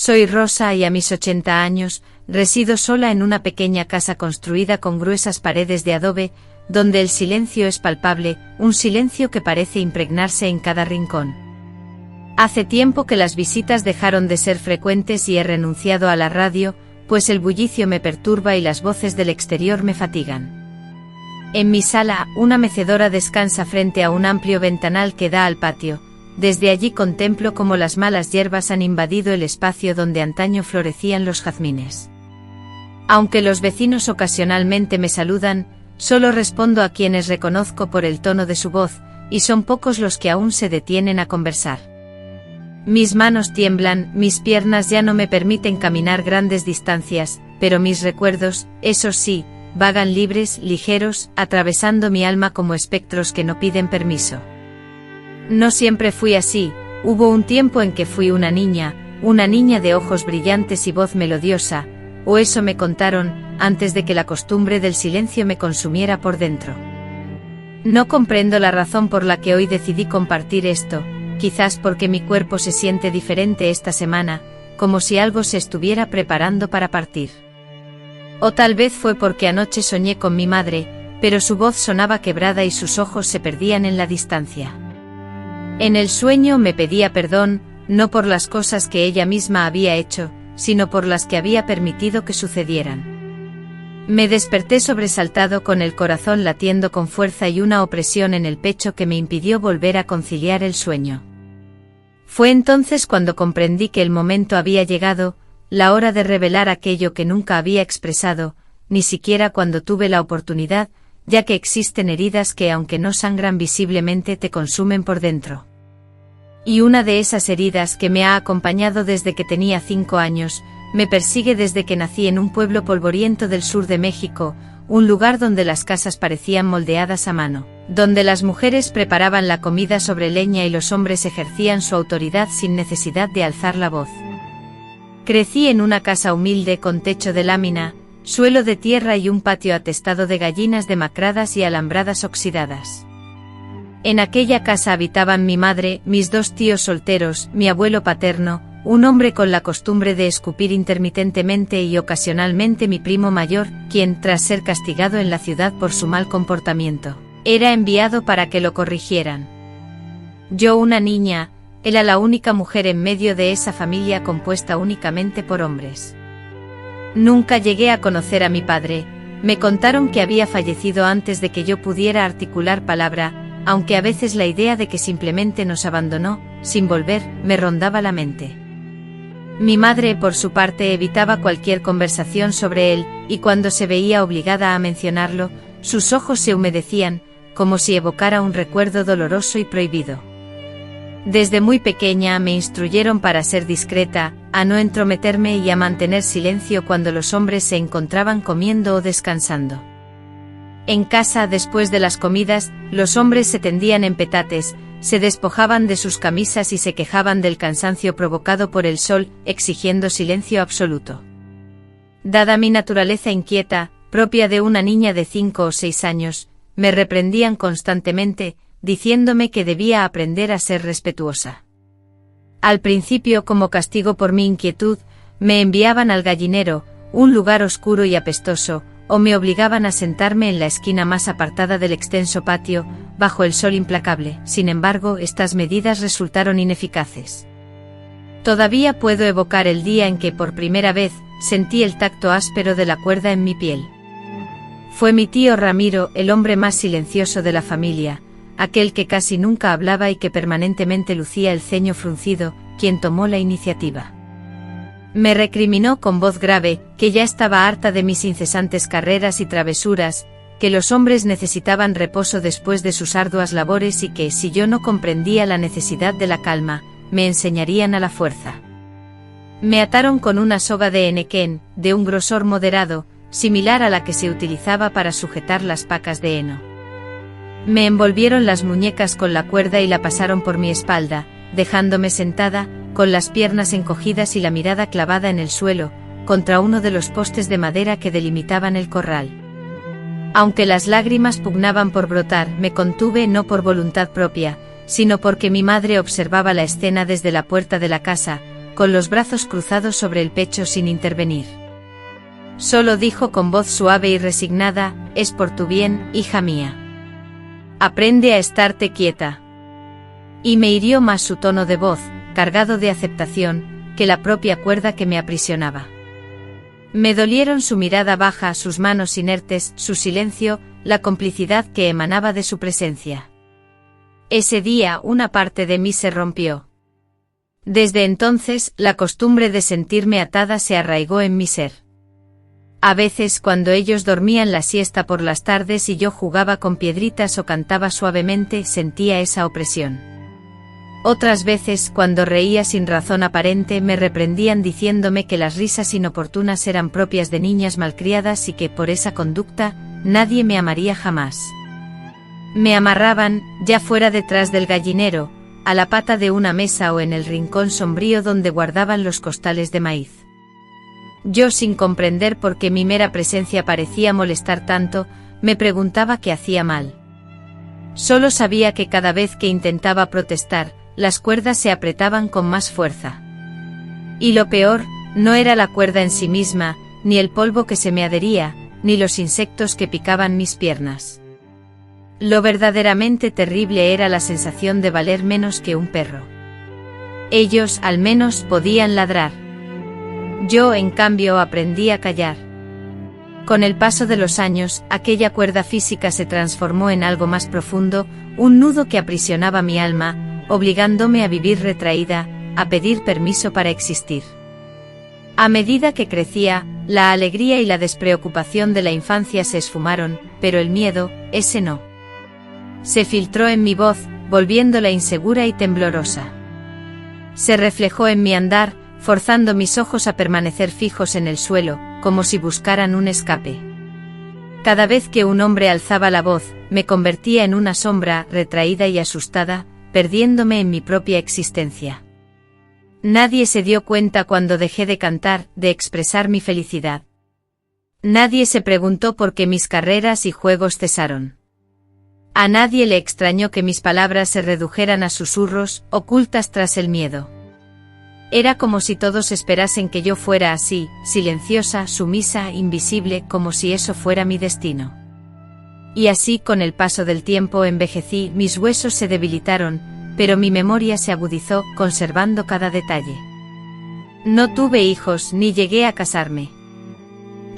Soy Rosa y a mis 80 años, resido sola en una pequeña casa construida con gruesas paredes de adobe, donde el silencio es palpable, un silencio que parece impregnarse en cada rincón. Hace tiempo que las visitas dejaron de ser frecuentes y he renunciado a la radio, pues el bullicio me perturba y las voces del exterior me fatigan. En mi sala, una mecedora descansa frente a un amplio ventanal que da al patio. Desde allí contemplo cómo las malas hierbas han invadido el espacio donde antaño florecían los jazmines. Aunque los vecinos ocasionalmente me saludan, solo respondo a quienes reconozco por el tono de su voz, y son pocos los que aún se detienen a conversar. Mis manos tiemblan, mis piernas ya no me permiten caminar grandes distancias, pero mis recuerdos, esos sí, vagan libres, ligeros, atravesando mi alma como espectros que no piden permiso. No siempre fui así, hubo un tiempo en que fui una niña de ojos brillantes y voz melodiosa, o eso me contaron, antes de que la costumbre del silencio me consumiera por dentro. No comprendo la razón por la que hoy decidí compartir esto, quizás porque mi cuerpo se siente diferente esta semana, como si algo se estuviera preparando para partir. O tal vez fue porque anoche soñé con mi madre, pero su voz sonaba quebrada y sus ojos se perdían en la distancia. En el sueño me pedía perdón, no por las cosas que ella misma había hecho, sino por las que había permitido que sucedieran. Me desperté sobresaltado con el corazón latiendo con fuerza y una opresión en el pecho que me impidió volver a conciliar el sueño. Fue entonces cuando comprendí que el momento había llegado, la hora de revelar aquello que nunca había expresado, ni siquiera cuando tuve la oportunidad, ya que existen heridas que aunque no sangran visiblemente te consumen por dentro. Y una de esas heridas que me ha acompañado desde que tenía 5 años, me persigue desde que nací en un pueblo polvoriento del sur de México, un lugar donde las casas parecían moldeadas a mano, donde las mujeres preparaban la comida sobre leña y los hombres ejercían su autoridad sin necesidad de alzar la voz. Crecí en una casa humilde con techo de lámina, suelo de tierra y un patio atestado de gallinas demacradas y alambradas oxidadas. En aquella casa habitaban mi madre, mis 2 tíos solteros, mi abuelo paterno, un hombre con la costumbre de escupir intermitentemente y ocasionalmente mi primo mayor, quien, tras ser castigado en la ciudad por su mal comportamiento, era enviado para que lo corrigieran. Yo, una niña, era la única mujer en medio de esa familia compuesta únicamente por hombres. Nunca llegué a conocer a mi padre, me contaron que había fallecido antes de que yo pudiera articular palabra, aunque a veces la idea de que simplemente nos abandonó, sin volver, me rondaba la mente. Mi madre, por su parte, evitaba cualquier conversación sobre él, y cuando se veía obligada a mencionarlo, sus ojos se humedecían, como si evocara un recuerdo doloroso y prohibido. Desde muy pequeña me instruyeron para ser discreta, a no entrometerme y a mantener silencio cuando los hombres se encontraban comiendo o descansando. En casa, después de las comidas, los hombres se tendían en petates, se despojaban de sus camisas y se quejaban del cansancio provocado por el sol, exigiendo silencio absoluto. Dada mi naturaleza inquieta, propia de una niña de 5 o 6 años, me reprendían constantemente, diciéndome que debía aprender a ser respetuosa. Al principio, como castigo por mi inquietud, me enviaban al gallinero, un lugar oscuro y apestoso, o me obligaban a sentarme en la esquina más apartada del extenso patio, bajo el sol implacable. Sin embargo, estas medidas resultaron ineficaces. Todavía puedo evocar el día en que por primera vez sentí el tacto áspero de la cuerda en mi piel. Fue mi tío Ramiro, el hombre más silencioso de la familia, aquel que casi nunca hablaba y que permanentemente lucía el ceño fruncido, quien tomó la iniciativa. Me recriminó con voz grave, que ya estaba harta de mis incesantes carreras y travesuras, que los hombres necesitaban reposo después de sus arduas labores y que, si yo no comprendía la necesidad de la calma, me enseñarían a la fuerza. Me ataron con una soga de henequén, de un grosor moderado, similar a la que se utilizaba para sujetar las pacas de heno. Me envolvieron las muñecas con la cuerda y la pasaron por mi espalda, dejándome sentada, con las piernas encogidas y la mirada clavada en el suelo, contra uno de los postes de madera que delimitaban el corral. Aunque las lágrimas pugnaban por brotar, me contuve no por voluntad propia, sino porque mi madre observaba la escena desde la puerta de la casa, con los brazos cruzados sobre el pecho sin intervenir. Solo dijo con voz suave y resignada: «Es por tu bien, hija mía. Aprende a estarte quieta». Y me hirió más su tono de voz, cargado de aceptación, que la propia cuerda que me aprisionaba. Me dolieron su mirada baja, sus manos inertes, su silencio, la complicidad que emanaba de su presencia. Ese día una parte de mí se rompió. Desde entonces, la costumbre de sentirme atada se arraigó en mi ser. A veces, cuando ellos dormían la siesta por las tardes y yo jugaba con piedritas o cantaba suavemente, sentía esa opresión. Otras veces, cuando reía sin razón aparente, me reprendían diciéndome que las risas inoportunas eran propias de niñas malcriadas y que, por esa conducta, nadie me amaría jamás. Me amarraban, ya fuera detrás del gallinero, a la pata de una mesa o en el rincón sombrío donde guardaban los costales de maíz. Yo, sin comprender por qué mi mera presencia parecía molestar tanto, me preguntaba qué hacía mal. Solo sabía que cada vez que intentaba protestar, las cuerdas se apretaban con más fuerza. Y lo peor, no era la cuerda en sí misma, ni el polvo que se me adhería, ni los insectos que picaban mis piernas. Lo verdaderamente terrible era la sensación de valer menos que un perro. Ellos, al menos, podían ladrar. Yo, en cambio, aprendí a callar. Con el paso de los años, aquella cuerda física se transformó en algo más profundo, un nudo que aprisionaba mi alma, obligándome a vivir retraída, a pedir permiso para existir. A medida que crecía, la alegría y la despreocupación de la infancia se esfumaron, pero el miedo, ese no. Se filtró en mi voz, volviéndola insegura y temblorosa. Se reflejó en mi andar, forzando mis ojos a permanecer fijos en el suelo, como si buscaran un escape. Cada vez que un hombre alzaba la voz, me convertía en una sombra, retraída y asustada, perdiéndome en mi propia existencia. Nadie se dio cuenta cuando dejé de cantar, de expresar mi felicidad. Nadie se preguntó por qué mis carreras y juegos cesaron. A nadie le extrañó que mis palabras se redujeran a susurros, ocultas tras el miedo. Era como si todos esperasen que yo fuera así, silenciosa, sumisa, invisible, como si eso fuera mi destino. Y así, con el paso del tiempo, envejecí, mis huesos se debilitaron, pero mi memoria se agudizó, conservando cada detalle. No tuve hijos, ni llegué a casarme.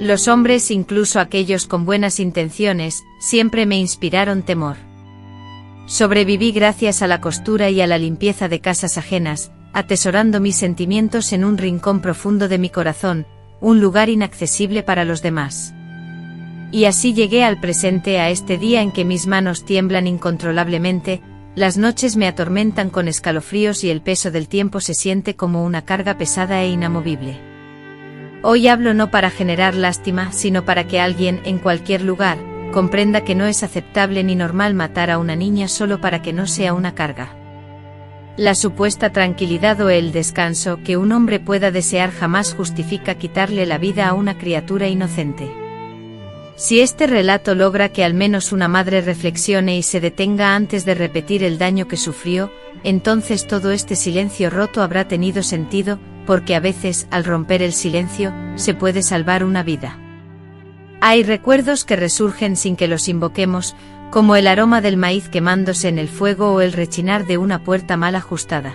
Los hombres, incluso aquellos con buenas intenciones, siempre me inspiraron temor. Sobreviví gracias a la costura y a la limpieza de casas ajenas, atesorando mis sentimientos en un rincón profundo de mi corazón, un lugar inaccesible para los demás. Y así llegué al presente, a este día en que mis manos tiemblan incontrolablemente, las noches me atormentan con escalofríos y el peso del tiempo se siente como una carga pesada e inamovible. Hoy hablo no para generar lástima, sino para que alguien, en cualquier lugar, comprenda que no es aceptable ni normal matar a una niña solo para que no sea una carga. La supuesta tranquilidad o el descanso que un hombre pueda desear jamás justifica quitarle la vida a una criatura inocente. Si este relato logra que al menos una madre reflexione y se detenga antes de repetir el daño que sufrió, entonces todo este silencio roto habrá tenido sentido, porque a veces, al romper el silencio, se puede salvar una vida. Hay recuerdos que resurgen sin que los invoquemos, como el aroma del maíz quemándose en el fuego o el rechinar de una puerta mal ajustada.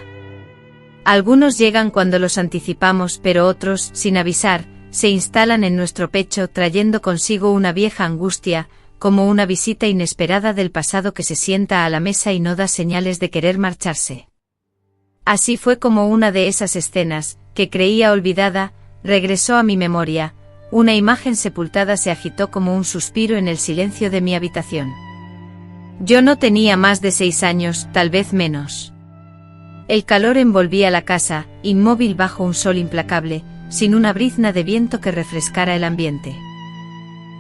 Algunos llegan cuando los anticipamos, pero otros, sin avisar, se instalan en nuestro pecho trayendo consigo una vieja angustia, como una visita inesperada del pasado que se sienta a la mesa y no da señales de querer marcharse. Así fue como una de esas escenas, que creía olvidada, regresó a mi memoria, una imagen sepultada se agitó como un suspiro en el silencio de mi habitación. Yo no tenía más de 6 años, tal vez menos. El calor envolvía la casa, inmóvil bajo un sol implacable, sin una brizna de viento que refrescara el ambiente.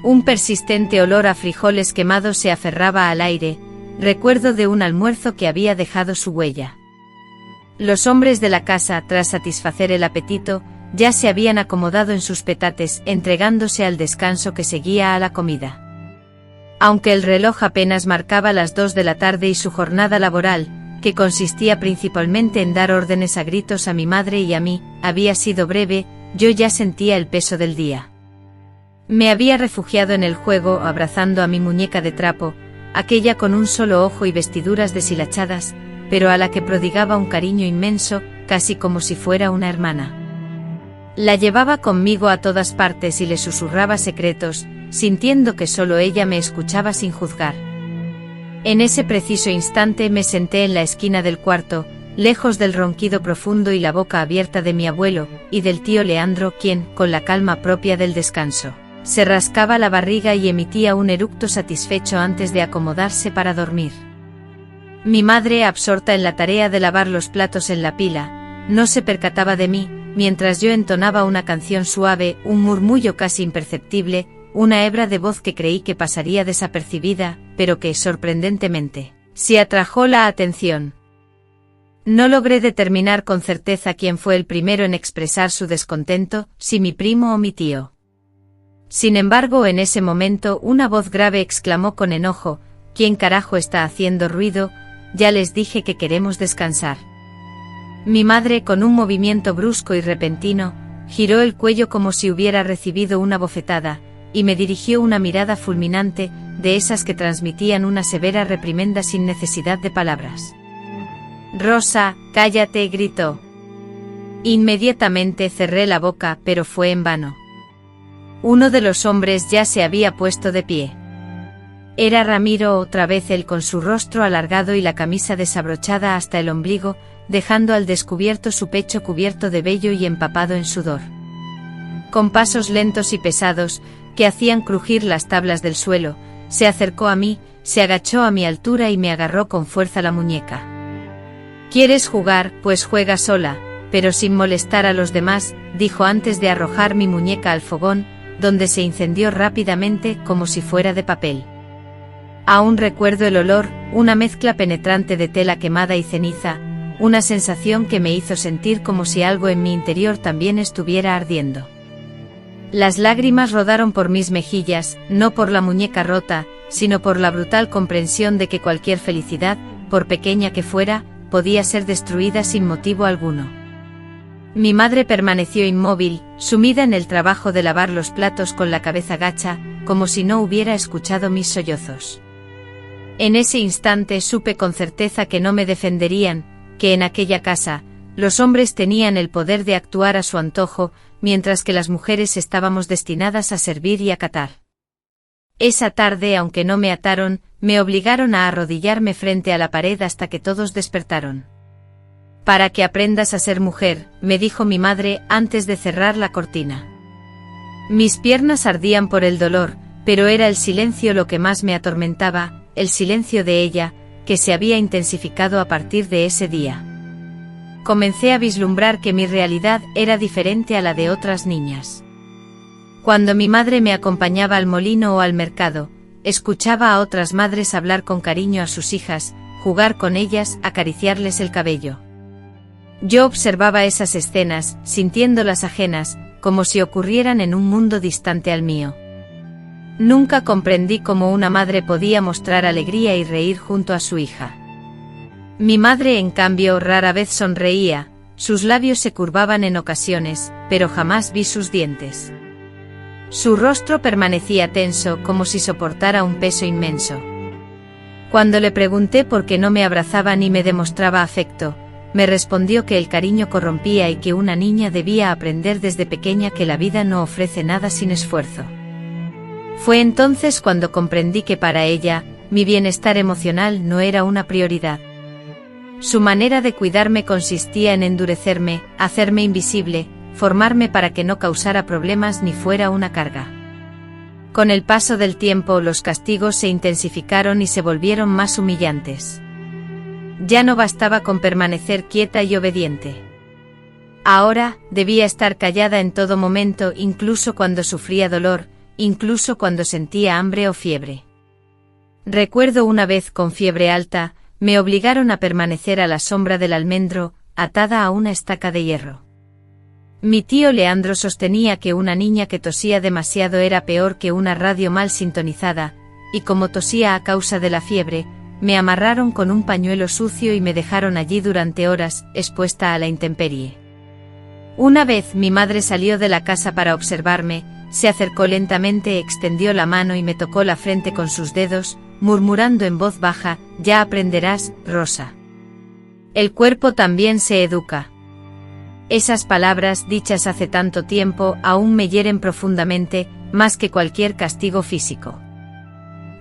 Un persistente olor a frijoles quemados se aferraba al aire, recuerdo de un almuerzo que había dejado su huella. Los hombres de la casa, tras satisfacer el apetito, ya se habían acomodado en sus petates, entregándose al descanso que seguía a la comida. Aunque el reloj apenas marcaba las 2 de la tarde y su jornada laboral, que consistía principalmente en dar órdenes a gritos a mi madre y a mí, había sido breve. Yo ya sentía el peso del día. Me había refugiado en el juego, abrazando a mi muñeca de trapo, aquella con un solo ojo y vestiduras deshilachadas, pero a la que prodigaba un cariño inmenso, casi como si fuera una hermana. La llevaba conmigo a todas partes y le susurraba secretos, sintiendo que solo ella me escuchaba sin juzgar. En ese preciso instante me senté en la esquina del cuarto, lejos del ronquido profundo y la boca abierta de mi abuelo, y del tío Leandro, quien, con la calma propia del descanso, se rascaba la barriga y emitía un eructo satisfecho antes de acomodarse para dormir. Mi madre, absorta en la tarea de lavar los platos en la pila, no se percataba de mí, mientras yo entonaba una canción suave, un murmullo casi imperceptible, una hebra de voz que creí que pasaría desapercibida, pero que, sorprendentemente, sí atrajo la atención. No logré determinar con certeza quién fue el primero en expresar su descontento, si mi primo o mi tío. Sin embargo, en ese momento una voz grave exclamó con enojo: ¿Quién carajo está haciendo ruido? Ya les dije que queremos descansar. Mi madre, con un movimiento brusco y repentino, giró el cuello como si hubiera recibido una bofetada, y me dirigió una mirada fulminante, de esas que transmitían una severa reprimenda sin necesidad de palabras. «Rosa, cállate», gritó. Inmediatamente cerré la boca, pero fue en vano. Uno de los hombres ya se había puesto de pie. Era Ramiro, otra vez él, con su rostro alargado y la camisa desabrochada hasta el ombligo, dejando al descubierto su pecho cubierto de vello y empapado en sudor. Con pasos lentos y pesados, que hacían crujir las tablas del suelo, se acercó a mí, se agachó a mi altura y me agarró con fuerza la muñeca. «¿Quieres jugar? Pues juega sola, pero sin molestar a los demás», dijo antes de arrojar mi muñeca al fogón, donde se incendió rápidamente como si fuera de papel. Aún recuerdo el olor, una mezcla penetrante de tela quemada y ceniza, una sensación que me hizo sentir como si algo en mi interior también estuviera ardiendo. Las lágrimas rodaron por mis mejillas, no por la muñeca rota, sino por la brutal comprensión de que cualquier felicidad, por pequeña que fuera, podía ser destruida sin motivo alguno. Mi madre permaneció inmóvil, sumida en el trabajo de lavar los platos con la cabeza gacha, como si no hubiera escuchado mis sollozos. En ese instante supe con certeza que no me defenderían, que en aquella casa, los hombres tenían el poder de actuar a su antojo, mientras que las mujeres estábamos destinadas a servir y acatar. Esa tarde, aunque no me ataron, me obligaron a arrodillarme frente a la pared hasta que todos despertaron. «Para que aprendas a ser mujer», me dijo mi madre antes de cerrar la cortina. Mis piernas ardían por el dolor, pero era el silencio lo que más me atormentaba, el silencio de ella, que se había intensificado a partir de ese día. Comencé a vislumbrar que mi realidad era diferente a la de otras niñas. Cuando mi madre me acompañaba al molino o al mercado, escuchaba a otras madres hablar con cariño a sus hijas, jugar con ellas, acariciarles el cabello. Yo observaba esas escenas, sintiéndolas ajenas, como si ocurrieran en un mundo distante al mío. Nunca comprendí cómo una madre podía mostrar alegría y reír junto a su hija. Mi madre, en cambio, rara vez sonreía, sus labios se curvaban en ocasiones, pero jamás vi sus dientes. Su rostro permanecía tenso, como si soportara un peso inmenso. Cuando le pregunté por qué no me abrazaba ni me demostraba afecto, me respondió que el cariño corrompía y que una niña debía aprender desde pequeña que la vida no ofrece nada sin esfuerzo. Fue entonces cuando comprendí que para ella, mi bienestar emocional no era una prioridad. Su manera de cuidarme consistía en endurecerme, hacerme invisible, formarme para que no causara problemas ni fuera una carga. Con el paso del tiempo los castigos se intensificaron y se volvieron más humillantes. Ya no bastaba con permanecer quieta y obediente. Ahora, debía estar callada en todo momento, incluso cuando sufría dolor, incluso cuando sentía hambre o fiebre. Recuerdo una vez con fiebre alta, me obligaron a permanecer a la sombra del almendro, atada a una estaca de hierro. Mi tío Leandro sostenía que una niña que tosía demasiado era peor que una radio mal sintonizada, y como tosía a causa de la fiebre, me amarraron con un pañuelo sucio y me dejaron allí durante horas, expuesta a la intemperie. Una vez mi madre salió de la casa para observarme, se acercó lentamente, extendió la mano y me tocó la frente con sus dedos, murmurando en voz baja: «Ya aprenderás, Rosa. El cuerpo también se educa». Esas palabras, dichas hace tanto tiempo, aún me hieren profundamente, más que cualquier castigo físico.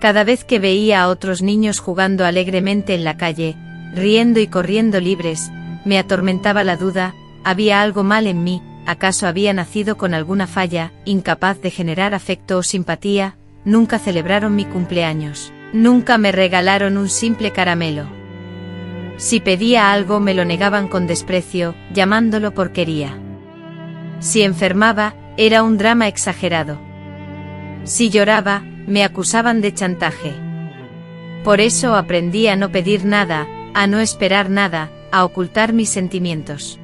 Cada vez que veía a otros niños jugando alegremente en la calle, riendo y corriendo libres, me atormentaba la duda: ¿había algo mal en mí? ¿Acaso había nacido con alguna falla, incapaz de generar afecto o simpatía? Nunca celebraron mi cumpleaños. Nunca me regalaron un simple caramelo. Si pedía algo me lo negaban con desprecio, llamándolo porquería. Si enfermaba, era un drama exagerado. Si lloraba, me acusaban de chantaje. Por eso aprendí a no pedir nada, a no esperar nada, a ocultar mis sentimientos.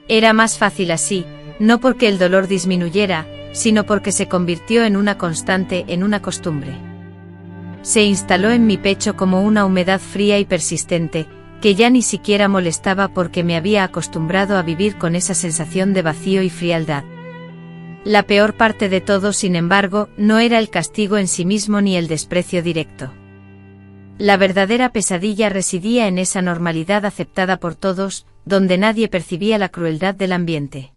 Era más fácil así, no porque el dolor disminuyera, sino porque se convirtió en una constante, en una costumbre. Se instaló en mi pecho como una humedad fría y persistente, que ya ni siquiera molestaba porque me había acostumbrado a vivir con esa sensación de vacío y frialdad. La peor parte de todo, sin embargo, no era el castigo en sí mismo ni el desprecio directo. La verdadera pesadilla residía en esa normalidad aceptada por todos, donde nadie percibía la crueldad del ambiente.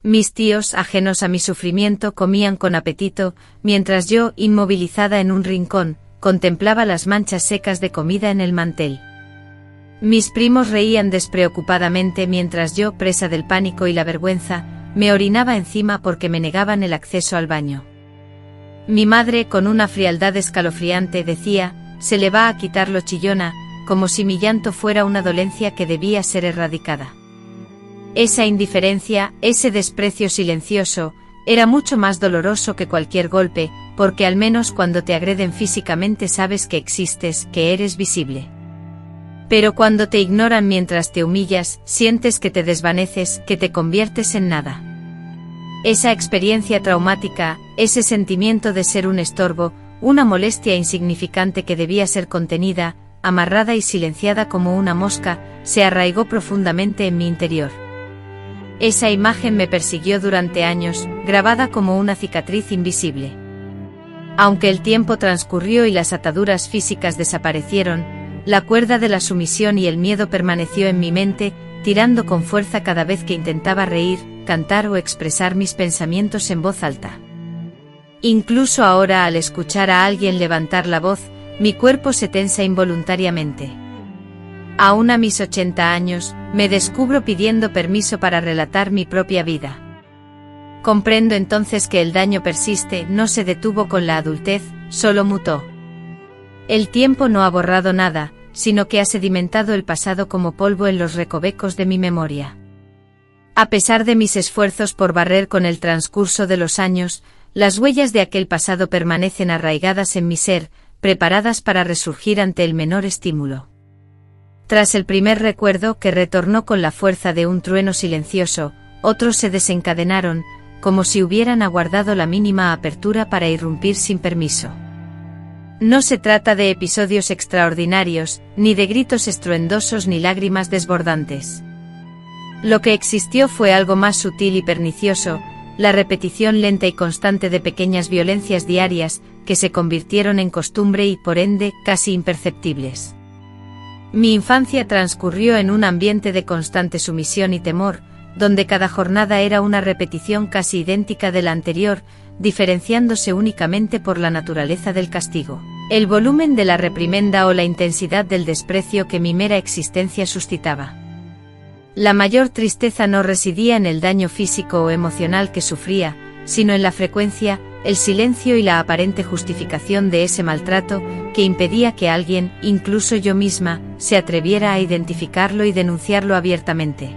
Mis tíos, ajenos a mi sufrimiento, comían con apetito, mientras yo, inmovilizada en un rincón, contemplaba las manchas secas de comida en el mantel. Mis primos reían despreocupadamente mientras yo, presa del pánico y la vergüenza, me orinaba encima porque me negaban el acceso al baño. Mi madre, con una frialdad escalofriante, decía: «Se le va a quitar lo chillona», como si mi llanto fuera una dolencia que debía ser erradicada. Esa indiferencia, ese desprecio silencioso, era mucho más doloroso que cualquier golpe, porque al menos cuando te agreden físicamente sabes que existes, que eres visible. Pero cuando te ignoran mientras te humillas, sientes que te desvaneces, que te conviertes en nada. Esa experiencia traumática, ese sentimiento de ser un estorbo, una molestia insignificante que debía ser contenida, amarrada y silenciada como una mosca, se arraigó profundamente en mi interior. Esa imagen me persiguió durante años, grabada como una cicatriz invisible. Aunque el tiempo transcurrió y las ataduras físicas desaparecieron, la cuerda de la sumisión y el miedo permaneció en mi mente, tirando con fuerza cada vez que intentaba reír, cantar o expresar mis pensamientos en voz alta. Incluso ahora, al escuchar a alguien levantar la voz, mi cuerpo se tensa involuntariamente. Aún a mis 80 años, me descubro pidiendo permiso para relatar mi propia vida. Comprendo entonces que el daño persiste, no se detuvo con la adultez, solo mutó. El tiempo no ha borrado nada, sino que ha sedimentado el pasado como polvo en los recovecos de mi memoria. A pesar de mis esfuerzos por barrer con el transcurso de los años, las huellas de aquel pasado permanecen arraigadas en mi ser, preparadas para resurgir ante el menor estímulo. Tras el primer recuerdo, que retornó con la fuerza de un trueno silencioso, otros se desencadenaron, como si hubieran aguardado la mínima apertura para irrumpir sin permiso. No se trata de episodios extraordinarios, ni de gritos estruendosos ni lágrimas desbordantes. Lo que existió fue algo más sutil y pernicioso, la repetición lenta y constante de pequeñas violencias diarias, que se convirtieron en costumbre y, por ende, casi imperceptibles. Mi infancia transcurrió en un ambiente de constante sumisión y temor, donde cada jornada era una repetición casi idéntica de la anterior, diferenciándose únicamente por la naturaleza del castigo, el volumen de la reprimenda o la intensidad del desprecio que mi mera existencia suscitaba. La mayor tristeza no residía en el daño físico o emocional que sufría, sino en la frecuencia, el silencio y la aparente justificación de ese maltrato, que impedía que alguien, incluso yo misma, se atreviera a identificarlo y denunciarlo abiertamente.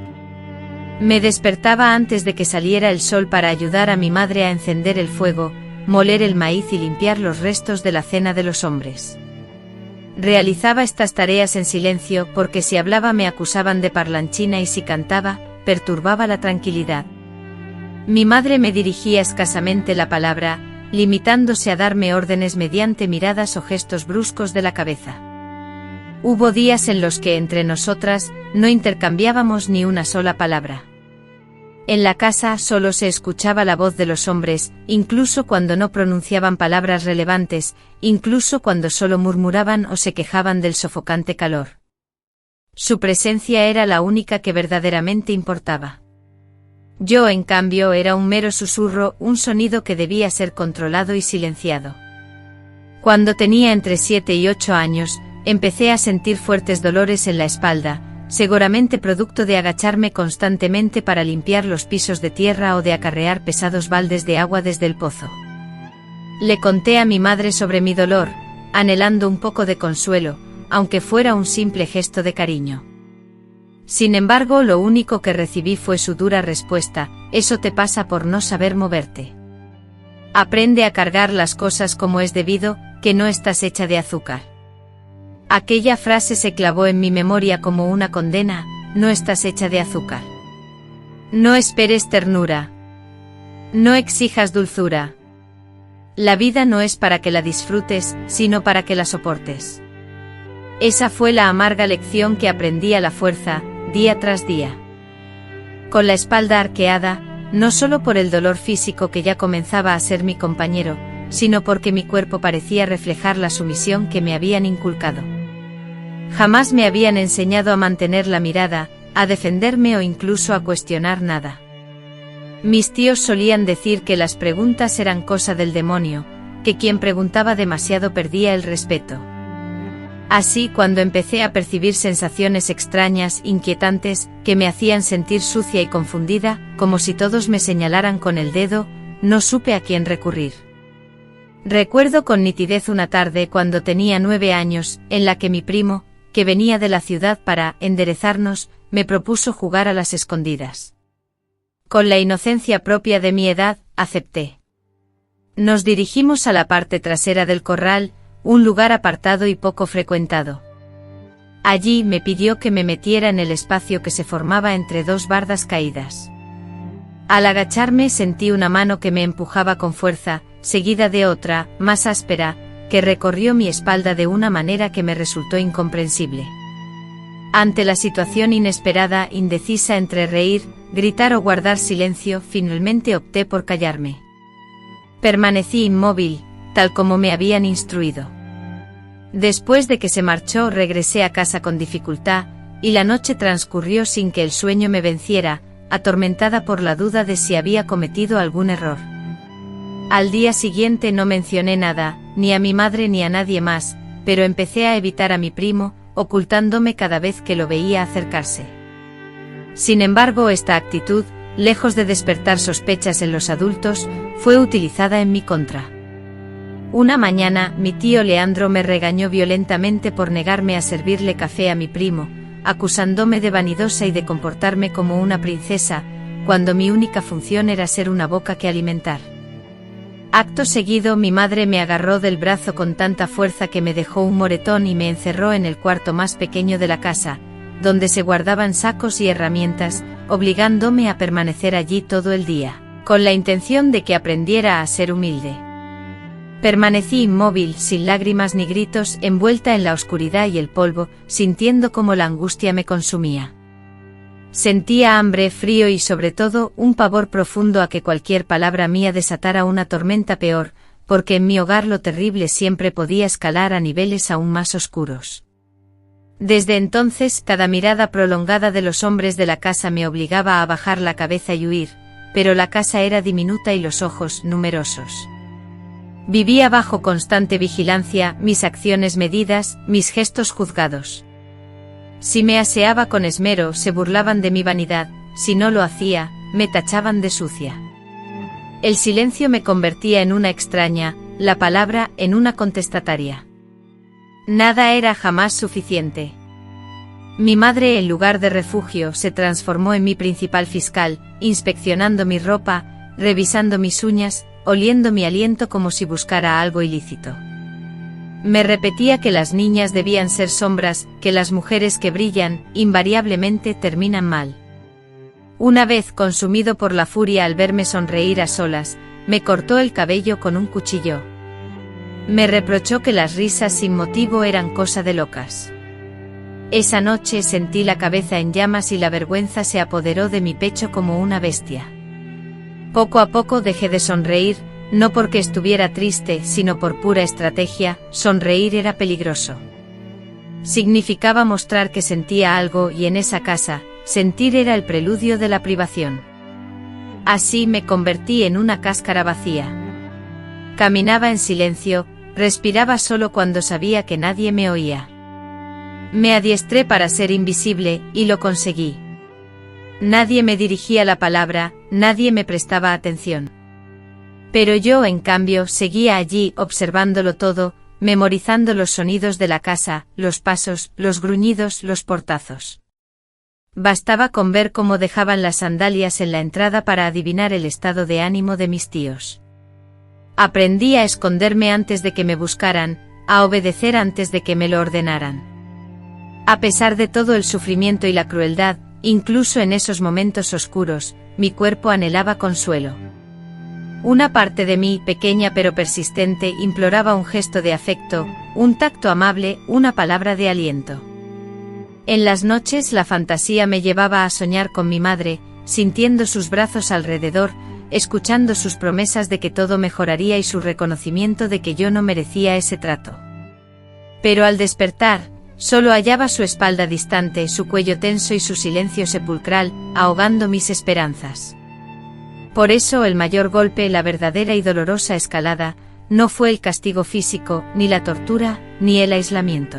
Me despertaba antes de que saliera el sol para ayudar a mi madre a encender el fuego, moler el maíz y limpiar los restos de la cena de los hombres. Realizaba estas tareas en silencio porque si hablaba me acusaban de parlanchina y si cantaba, perturbaba la tranquilidad. Mi madre me dirigía escasamente la palabra, limitándose a darme órdenes mediante miradas o gestos bruscos de la cabeza. Hubo días en los que entre nosotras no intercambiábamos ni una sola palabra. En la casa solo se escuchaba la voz de los hombres, incluso cuando no pronunciaban palabras relevantes, incluso cuando solo murmuraban o se quejaban del sofocante calor. Su presencia era la única que verdaderamente importaba. Yo, en cambio, era un mero susurro, un sonido que debía ser controlado y silenciado. Cuando tenía entre 7 y 8 años, empecé a sentir fuertes dolores en la espalda, seguramente producto de agacharme constantemente para limpiar los pisos de tierra o de acarrear pesados baldes de agua desde el pozo. Le conté a mi madre sobre mi dolor, anhelando un poco de consuelo, aunque fuera un simple gesto de cariño. Sin embargo, lo único que recibí fue su dura respuesta: eso te pasa por no saber moverte. Aprende a cargar las cosas como es debido, que no estás hecha de azúcar. Aquella frase se clavó en mi memoria como una condena: no estás hecha de azúcar. No esperes ternura. No exijas dulzura. La vida no es para que la disfrutes, sino para que la soportes. Esa fue la amarga lección que aprendí a la fuerza, día tras día. Con la espalda arqueada, no solo por el dolor físico que ya comenzaba a ser mi compañero, sino porque mi cuerpo parecía reflejar la sumisión que me habían inculcado. Jamás me habían enseñado a mantener la mirada, a defenderme o incluso a cuestionar nada. Mis tíos solían decir que las preguntas eran cosa del demonio, que quien preguntaba demasiado perdía el respeto. Así, cuando empecé a percibir sensaciones extrañas, inquietantes, que me hacían sentir sucia y confundida, como si todos me señalaran con el dedo, no supe a quién recurrir. Recuerdo con nitidez una tarde cuando tenía 9 años, en la que mi primo, que venía de la ciudad para enderezarnos, me propuso jugar a las escondidas. Con la inocencia propia de mi edad, acepté. Nos dirigimos a la parte trasera del corral, un lugar apartado y poco frecuentado. Allí me pidió que me metiera en el espacio que se formaba entre dos bardas caídas. Al agacharme sentí una mano que me empujaba con fuerza, seguida de otra, más áspera, que recorrió mi espalda de una manera que me resultó incomprensible. Ante la situación inesperada, indecisa entre reír, gritar o guardar silencio, finalmente opté por callarme. Permanecí inmóvil, tal como me habían instruido. Después de que se marchó, regresé a casa con dificultad, y la noche transcurrió sin que el sueño me venciera, atormentada por la duda de si había cometido algún error. Al día siguiente no mencioné nada, ni a mi madre ni a nadie más, pero empecé a evitar a mi primo, ocultándome cada vez que lo veía acercarse. Sin embargo, esta actitud, lejos de despertar sospechas en los adultos, fue utilizada en mi contra. Una mañana, mi tío Leandro me regañó violentamente por negarme a servirle café a mi primo, acusándome de vanidosa y de comportarme como una princesa, cuando mi única función era ser una boca que alimentar. Acto seguido, mi madre me agarró del brazo con tanta fuerza que me dejó un moretón y me encerró en el cuarto más pequeño de la casa, donde se guardaban sacos y herramientas, obligándome a permanecer allí todo el día, con la intención de que aprendiera a ser humilde. Permanecí inmóvil, sin lágrimas ni gritos, envuelta en la oscuridad y el polvo, sintiendo cómo la angustia me consumía. Sentía hambre, frío y sobre todo un pavor profundo a que cualquier palabra mía desatara una tormenta peor, porque en mi hogar lo terrible siempre podía escalar a niveles aún más oscuros. Desde entonces, cada mirada prolongada de los hombres de la casa me obligaba a bajar la cabeza y huir, pero la casa era diminuta y los ojos numerosos. Vivía bajo constante vigilancia, mis acciones medidas, mis gestos juzgados. Si me aseaba con esmero, se burlaban de mi vanidad; si no lo hacía, me tachaban de sucia. El silencio me convertía en una extraña, la palabra en una contestataria. Nada era jamás suficiente. Mi madre, en lugar de refugio, se transformó en mi principal fiscal, inspeccionando mi ropa, revisando mis uñas, oliendo mi aliento como si buscara algo ilícito. Me repetía que las niñas debían ser sombras, que las mujeres que brillan, invariablemente terminan mal. Una vez, consumido por la furia al verme sonreír a solas, me cortó el cabello con un cuchillo. Me reprochó que las risas sin motivo eran cosa de locas. Esa noche sentí la cabeza en llamas y la vergüenza se apoderó de mi pecho como una bestia. Poco a poco dejé de sonreír, no porque estuviera triste, sino por pura estrategia. Sonreír era peligroso. Significaba mostrar que sentía algo y en esa casa, sentir era el preludio de la privación. Así me convertí en una cáscara vacía. Caminaba en silencio, respiraba solo cuando sabía que nadie me oía. Me adiestré para ser invisible, y lo conseguí. Nadie me dirigía la palabra, nadie me prestaba atención. Pero yo, en cambio, seguía allí, observándolo todo, memorizando los sonidos de la casa, los pasos, los gruñidos, los portazos. Bastaba con ver cómo dejaban las sandalias en la entrada para adivinar el estado de ánimo de mis tíos. Aprendí a esconderme antes de que me buscaran, a obedecer antes de que me lo ordenaran. A pesar de todo el sufrimiento y la crueldad, incluso en esos momentos oscuros, mi cuerpo anhelaba consuelo. Una parte de mí, pequeña pero persistente, imploraba un gesto de afecto, un tacto amable, una palabra de aliento. En las noches la fantasía me llevaba a soñar con mi madre, sintiendo sus brazos alrededor, escuchando sus promesas de que todo mejoraría y su reconocimiento de que yo no merecía ese trato. Pero al despertar, solo hallaba su espalda distante, su cuello tenso y su silencio sepulcral, ahogando mis esperanzas. Por eso el mayor golpe, la verdadera y dolorosa escalada, no fue el castigo físico, ni la tortura, ni el aislamiento.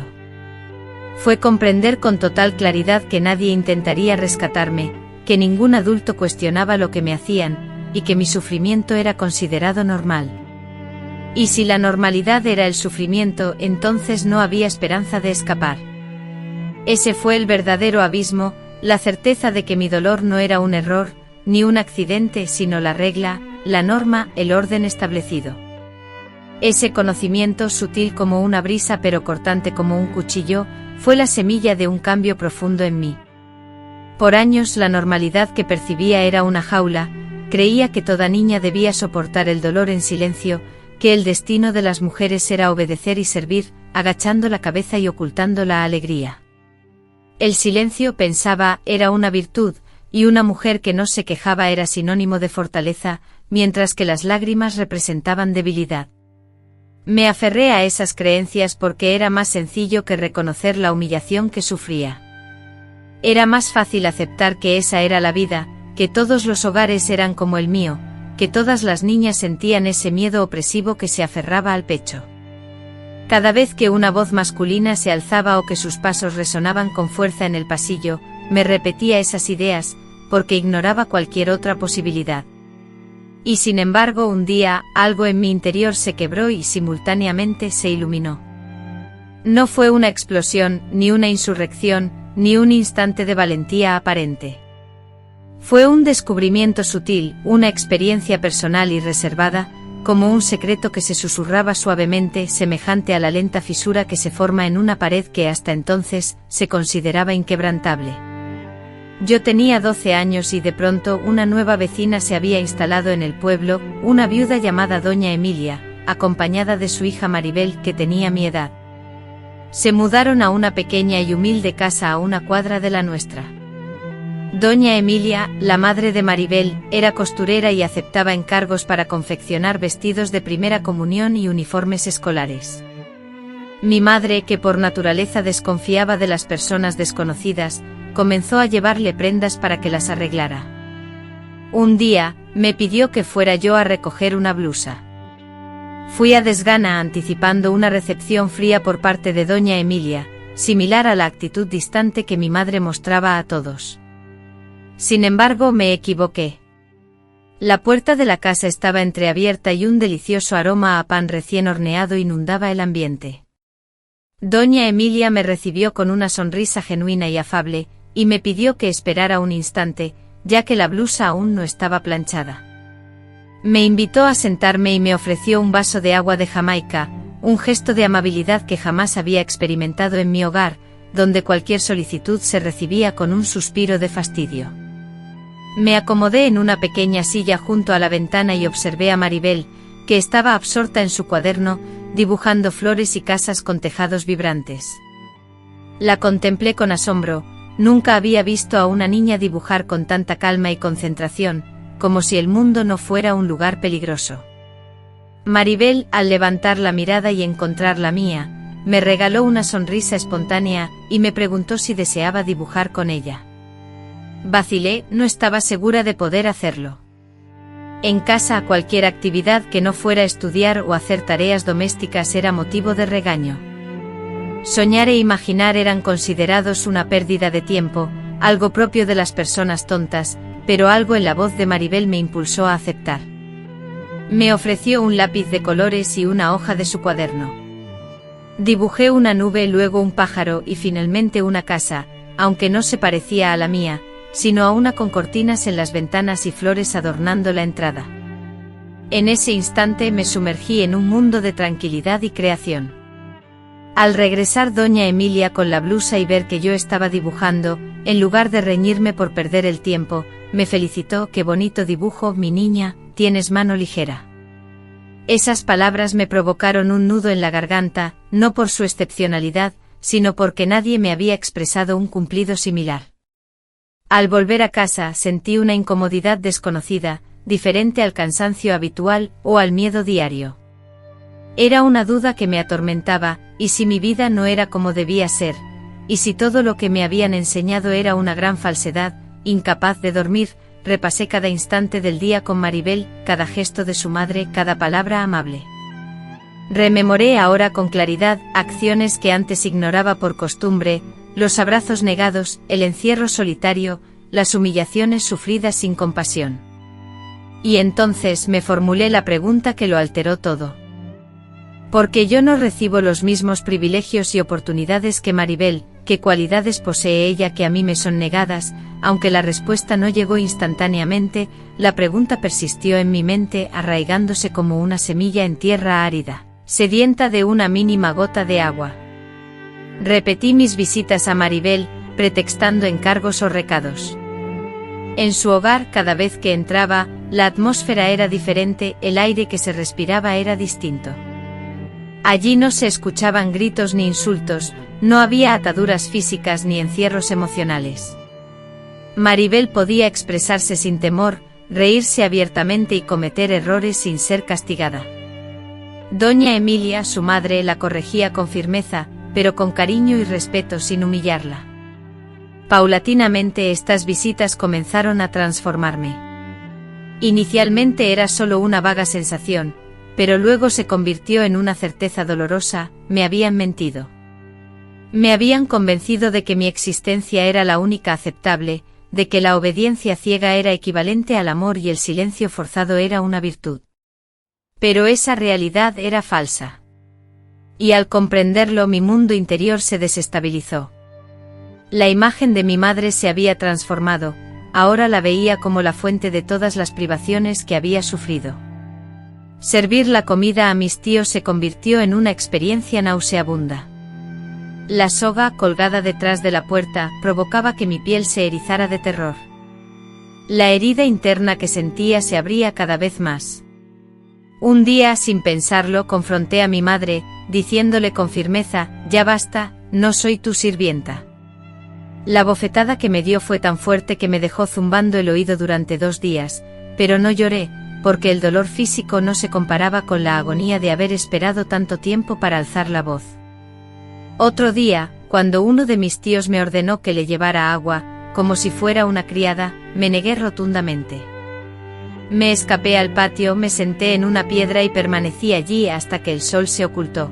Fue comprender con total claridad que nadie intentaría rescatarme, que ningún adulto cuestionaba lo que me hacían, y que mi sufrimiento era considerado normal. Y si la normalidad era el sufrimiento, entonces no había esperanza de escapar. Ese fue el verdadero abismo, la certeza de que mi dolor no era un error, ni un accidente, sino la regla, la norma, el orden establecido. Ese conocimiento, sutil como una brisa pero cortante como un cuchillo, fue la semilla de un cambio profundo en mí. Por años la normalidad que percibía era una jaula, creía que toda niña debía soportar el dolor en silencio, que el destino de las mujeres era obedecer y servir, agachando la cabeza y ocultando la alegría. El silencio, pensaba, era una virtud, y una mujer que no se quejaba era sinónimo de fortaleza, mientras que las lágrimas representaban debilidad. Me aferré a esas creencias porque era más sencillo que reconocer la humillación que sufría. Era más fácil aceptar que esa era la vida, que todos los hogares eran como el mío, que todas las niñas sentían ese miedo opresivo que se aferraba al pecho. Cada vez que una voz masculina se alzaba o que sus pasos resonaban con fuerza en el pasillo, me repetía esas ideas, porque ignoraba cualquier otra posibilidad. Y sin embargo un día, algo en mi interior se quebró y simultáneamente se iluminó. No fue una explosión, ni una insurrección, ni un instante de valentía aparente. Fue un descubrimiento sutil, una experiencia personal y reservada, como un secreto que se susurraba suavemente, semejante a la lenta fisura que se forma en una pared que hasta entonces se consideraba inquebrantable. Yo tenía 12 años y de pronto una nueva vecina se había instalado en el pueblo, una viuda llamada Doña Emilia, acompañada de su hija Maribel, que tenía mi edad. Se mudaron a una pequeña y humilde casa a una cuadra de la nuestra. Doña Emilia, la madre de Maribel, era costurera y aceptaba encargos para confeccionar vestidos de primera comunión y uniformes escolares. Mi madre, que por naturaleza desconfiaba de las personas desconocidas, comenzó a llevarle prendas para que las arreglara. Un día, me pidió que fuera yo a recoger una blusa. Fui a desgana anticipando una recepción fría por parte de Doña Emilia, similar a la actitud distante que mi madre mostraba a todos. Sin embargo, me equivoqué. La puerta de la casa estaba entreabierta y un delicioso aroma a pan recién horneado inundaba el ambiente. Doña Emilia me recibió con una sonrisa genuina y afable, y me pidió que esperara un instante, ya que la blusa aún no estaba planchada. Me invitó a sentarme y me ofreció un vaso de agua de Jamaica, un gesto de amabilidad que jamás había experimentado en mi hogar, donde cualquier solicitud se recibía con un suspiro de fastidio. Me acomodé en una pequeña silla junto a la ventana y observé a Maribel, que estaba absorta en su cuaderno, dibujando flores y casas con tejados vibrantes. La contemplé con asombro. Nunca había visto a una niña dibujar con tanta calma y concentración, como si el mundo no fuera un lugar peligroso. Maribel, al levantar la mirada y encontrar la mía, me regaló una sonrisa espontánea y me preguntó si deseaba dibujar con ella. Vacilé, no estaba segura de poder hacerlo. En casa cualquier actividad que no fuera estudiar o hacer tareas domésticas era motivo de regaño. Soñar e imaginar eran considerados una pérdida de tiempo, algo propio de las personas tontas, pero algo en la voz de Maribel me impulsó a aceptar. Me ofreció un lápiz de colores y una hoja de su cuaderno. Dibujé una nube, luego un pájaro y finalmente una casa, aunque no se parecía a la mía, sino a una con cortinas en las ventanas y flores adornando la entrada. En ese instante me sumergí en un mundo de tranquilidad y creación. Al regresar doña Emilia con la blusa y ver que yo estaba dibujando, en lugar de reñirme por perder el tiempo, me felicitó: «Qué bonito dibujo, mi niña, tienes mano ligera». Esas palabras me provocaron un nudo en la garganta, no por su excepcionalidad, sino porque nadie me había expresado un cumplido similar. Al volver a casa sentí una incomodidad desconocida, diferente al cansancio habitual o al miedo diario. Era una duda que me atormentaba: ¿y si mi vida no era como debía ser? ¿Y si todo lo que me habían enseñado era una gran falsedad? Incapaz de dormir, repasé cada instante del día con Maribel, cada gesto de su madre, cada palabra amable. Rememoré ahora con claridad acciones que antes ignoraba por costumbre: los abrazos negados, el encierro solitario, las humillaciones sufridas sin compasión. Y entonces me formulé la pregunta que lo alteró todo. ¿Por qué yo no recibo los mismos privilegios y oportunidades que Maribel? ¿Qué cualidades posee ella que a mí me son negadas? Aunque la respuesta no llegó instantáneamente, la pregunta persistió en mi mente, arraigándose como una semilla en tierra árida, sedienta de una mínima gota de agua. Repetí mis visitas a Maribel, pretextando encargos o recados. En su hogar, cada vez que entraba, la atmósfera era diferente, el aire que se respiraba era distinto. Allí no se escuchaban gritos ni insultos, no había ataduras físicas ni encierros emocionales. Maribel podía expresarse sin temor, reírse abiertamente y cometer errores sin ser castigada. Doña Emilia, su madre, la corregía con firmeza, pero con cariño y respeto, sin humillarla. Paulatinamente estas visitas comenzaron a transformarme. Inicialmente era solo una vaga sensación, pero luego se convirtió en una certeza dolorosa: me habían mentido. Me habían convencido de que mi existencia era la única aceptable, de que la obediencia ciega era equivalente al amor y el silencio forzado era una virtud. Pero esa realidad era falsa. Y al comprenderlo, mi mundo interior se desestabilizó. La imagen de mi madre se había transformado, ahora la veía como la fuente de todas las privaciones que había sufrido. Servir la comida a mis tíos se convirtió en una experiencia nauseabunda. La soga, colgada detrás de la puerta, provocaba que mi piel se erizara de terror. La herida interna que sentía se abría cada vez más. Un día, sin pensarlo, confronté a mi madre, diciéndole con firmeza: «Ya basta, no soy tu sirvienta». La bofetada que me dio fue tan fuerte que me dejó zumbando el oído durante 2 días, pero no lloré, porque el dolor físico no se comparaba con la agonía de haber esperado tanto tiempo para alzar la voz. Otro día, cuando uno de mis tíos me ordenó que le llevara agua, como si fuera una criada, me negué rotundamente. Me escapé al patio, me senté en una piedra y permanecí allí hasta que el sol se ocultó.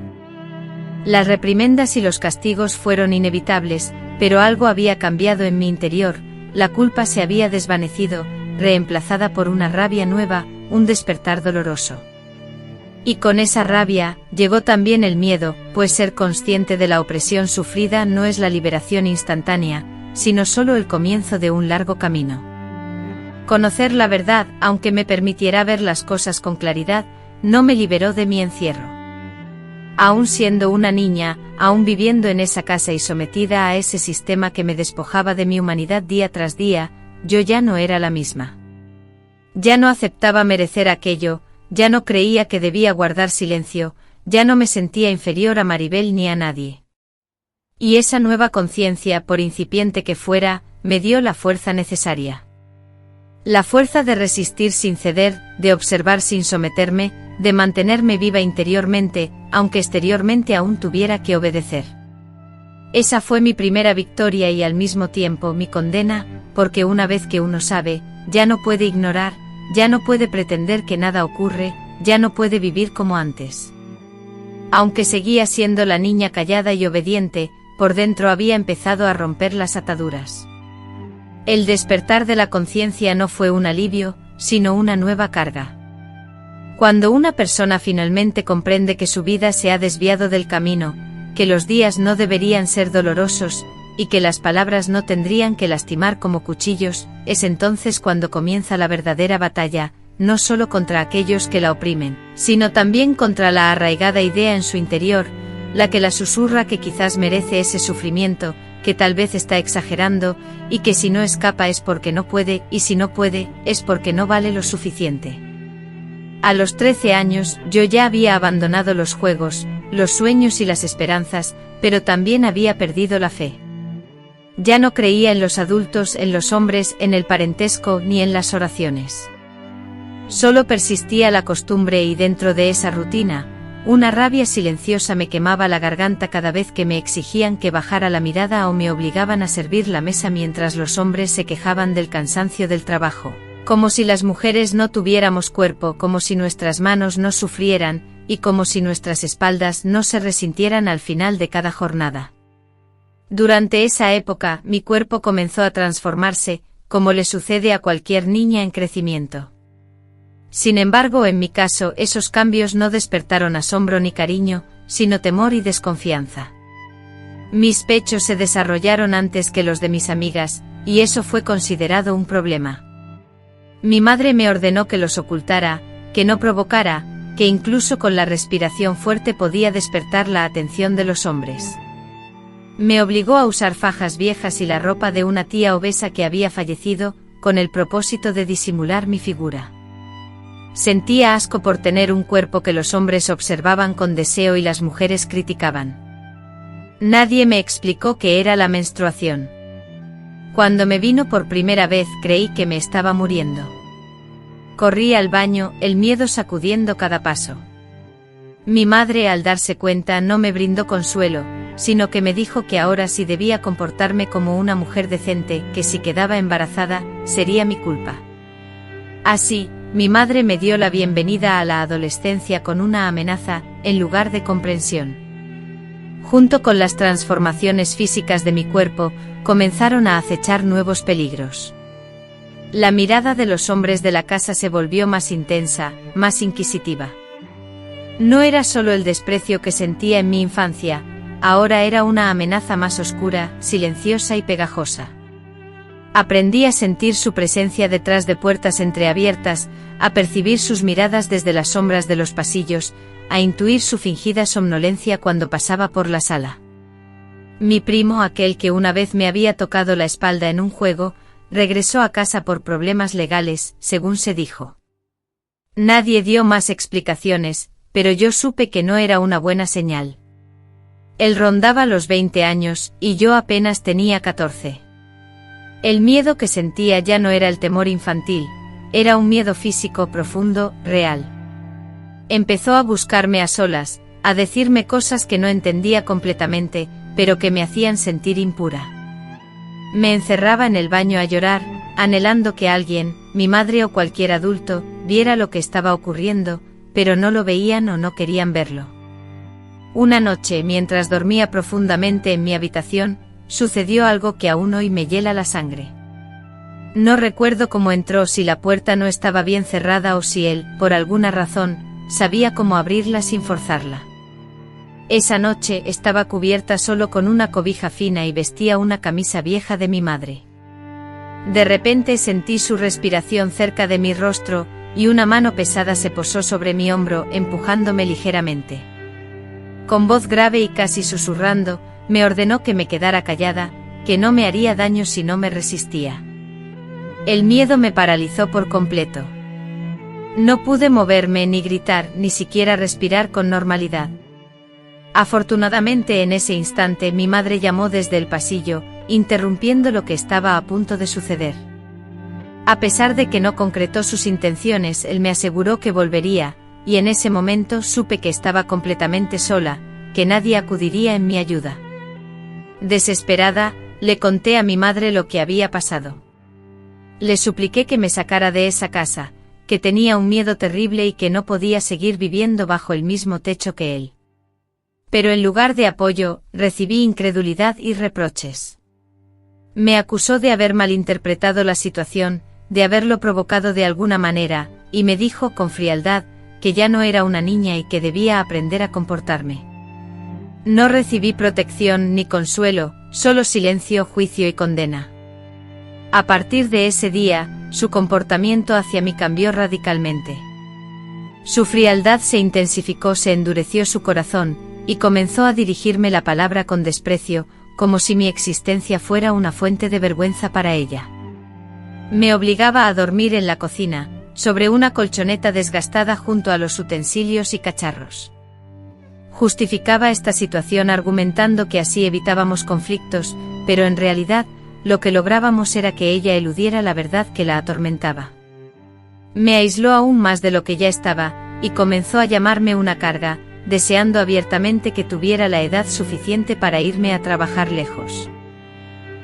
Las reprimendas y los castigos fueron inevitables, pero algo había cambiado en mi interior, la culpa se había desvanecido, reemplazada por una rabia nueva, un despertar doloroso. Y con esa rabia, llegó también el miedo, pues ser consciente de la opresión sufrida no es la liberación instantánea, sino solo el comienzo de un largo camino. Conocer la verdad, aunque me permitiera ver las cosas con claridad, no me liberó de mi encierro. Aún siendo una niña, aún viviendo en esa casa y sometida a ese sistema que me despojaba de mi humanidad día tras día, yo ya no era la misma. Ya no aceptaba merecer aquello, ya no creía que debía guardar silencio, ya no me sentía inferior a Maribel ni a nadie. Y esa nueva conciencia, por incipiente que fuera, me dio la fuerza necesaria. La fuerza de resistir sin ceder, de observar sin someterme, de mantenerme viva interiormente, aunque exteriormente aún tuviera que obedecer. Esa fue mi primera victoria y al mismo tiempo mi condena, porque una vez que uno sabe, ya no puede ignorar, ya no puede pretender que nada ocurre, ya no puede vivir como antes. Aunque seguía siendo la niña callada y obediente, por dentro había empezado a romper las ataduras. El despertar de la conciencia no fue un alivio, sino una nueva carga. Cuando una persona finalmente comprende que su vida se ha desviado del camino, que los días no deberían ser dolorosos, y que las palabras no tendrían que lastimar como cuchillos, es entonces cuando comienza la verdadera batalla, no solo contra aquellos que la oprimen, sino también contra la arraigada idea en su interior, la que la susurra que quizás merece ese sufrimiento, que tal vez está exagerando, y que si no escapa es porque no puede, y si no puede, es porque no vale lo suficiente. A los 13 años, yo ya había abandonado los juegos, los sueños y las esperanzas, pero también había perdido la fe. Ya no creía en los adultos, en los hombres, en el parentesco, ni en las oraciones. Solo persistía la costumbre y dentro de esa rutina, una rabia silenciosa me quemaba la garganta cada vez que me exigían que bajara la mirada o me obligaban a servir la mesa mientras los hombres se quejaban del cansancio del trabajo. Como si las mujeres no tuviéramos cuerpo, como si nuestras manos no sufrieran, y como si nuestras espaldas no se resintieran al final de cada jornada. Durante esa época, mi cuerpo comenzó a transformarse, como le sucede a cualquier niña en crecimiento. Sin embargo, en mi caso, esos cambios no despertaron asombro ni cariño, sino temor y desconfianza. Mis pechos se desarrollaron antes que los de mis amigas, y eso fue considerado un problema. Mi madre me ordenó que los ocultara, que no provocara, que incluso con la respiración fuerte podía despertar la atención de los hombres. Me obligó a usar fajas viejas y la ropa de una tía obesa que había fallecido, con el propósito de disimular mi figura. Sentía asco por tener un cuerpo que los hombres observaban con deseo y las mujeres criticaban. Nadie me explicó qué era la menstruación. Cuando me vino por primera vez creí que me estaba muriendo. Corrí al baño, el miedo sacudiendo cada paso. Mi madre, al darse cuenta, no me brindó consuelo, sino que me dijo que ahora sí debía comportarme como una mujer decente, que si quedaba embarazada, sería mi culpa. Así, mi madre me dio la bienvenida a la adolescencia con una amenaza, en lugar de comprensión. Junto con las transformaciones físicas de mi cuerpo, comenzaron a acechar nuevos peligros. La mirada de los hombres de la casa se volvió más intensa, más inquisitiva. No era solo el desprecio que sentía en mi infancia, ahora era una amenaza más oscura, silenciosa y pegajosa. Aprendí a sentir su presencia detrás de puertas entreabiertas, a percibir sus miradas desde las sombras de los pasillos, a intuir su fingida somnolencia cuando pasaba por la sala. Mi primo, aquel que una vez me había tocado la espalda en un juego, regresó a casa por problemas legales, según se dijo. Nadie dio más explicaciones, pero yo supe que no era una buena señal. Él rondaba los 20 años, y yo apenas tenía 14. El miedo que sentía ya no era el temor infantil, era un miedo físico profundo, real. Empezó a buscarme a solas, a decirme cosas que no entendía completamente, pero que me hacían sentir impura. Me encerraba en el baño a llorar, anhelando que alguien, mi madre o cualquier adulto, viera lo que estaba ocurriendo, pero no lo veían o no querían verlo. Una noche, mientras dormía profundamente en mi habitación, sucedió algo que aún hoy me hiela la sangre. No recuerdo cómo entró, si la puerta no estaba bien cerrada o si él, por alguna razón, sabía cómo abrirla sin forzarla. Esa noche estaba cubierta solo con una cobija fina y vestía una camisa vieja de mi madre. De repente sentí su respiración cerca de mi rostro, y una mano pesada se posó sobre mi hombro, empujándome ligeramente. Con voz grave y casi susurrando, me ordenó que me quedara callada, que no me haría daño si no me resistía. El miedo me paralizó por completo. No pude moverme ni gritar, ni siquiera respirar con normalidad. Afortunadamente en ese instante mi madre llamó desde el pasillo, interrumpiendo lo que estaba a punto de suceder. A pesar de que no concretó sus intenciones, él me aseguró que volvería, y en ese momento supe que estaba completamente sola, que nadie acudiría en mi ayuda. Desesperada, le conté a mi madre lo que había pasado. Le supliqué que me sacara de esa casa, que tenía un miedo terrible y que no podía seguir viviendo bajo el mismo techo que él. Pero en lugar de apoyo, recibí incredulidad y reproches. Me acusó de haber malinterpretado la situación, de haberlo provocado de alguna manera, y me dijo con frialdad que ya no era una niña y que debía aprender a comportarme. No recibí protección ni consuelo, solo silencio, juicio y condena. A partir de ese día, su comportamiento hacia mí cambió radicalmente. Su frialdad se intensificó, se endureció su corazón, y comenzó a dirigirme la palabra con desprecio, como si mi existencia fuera una fuente de vergüenza para ella. Me obligaba a dormir en la cocina, sobre una colchoneta desgastada junto a los utensilios y cacharros. Justificaba esta situación argumentando que así evitábamos conflictos, pero en realidad, lo que lográbamos era que ella eludiera la verdad que la atormentaba. Me aisló aún más de lo que ya estaba, y comenzó a llamarme una carga, deseando abiertamente que tuviera la edad suficiente para irme a trabajar lejos.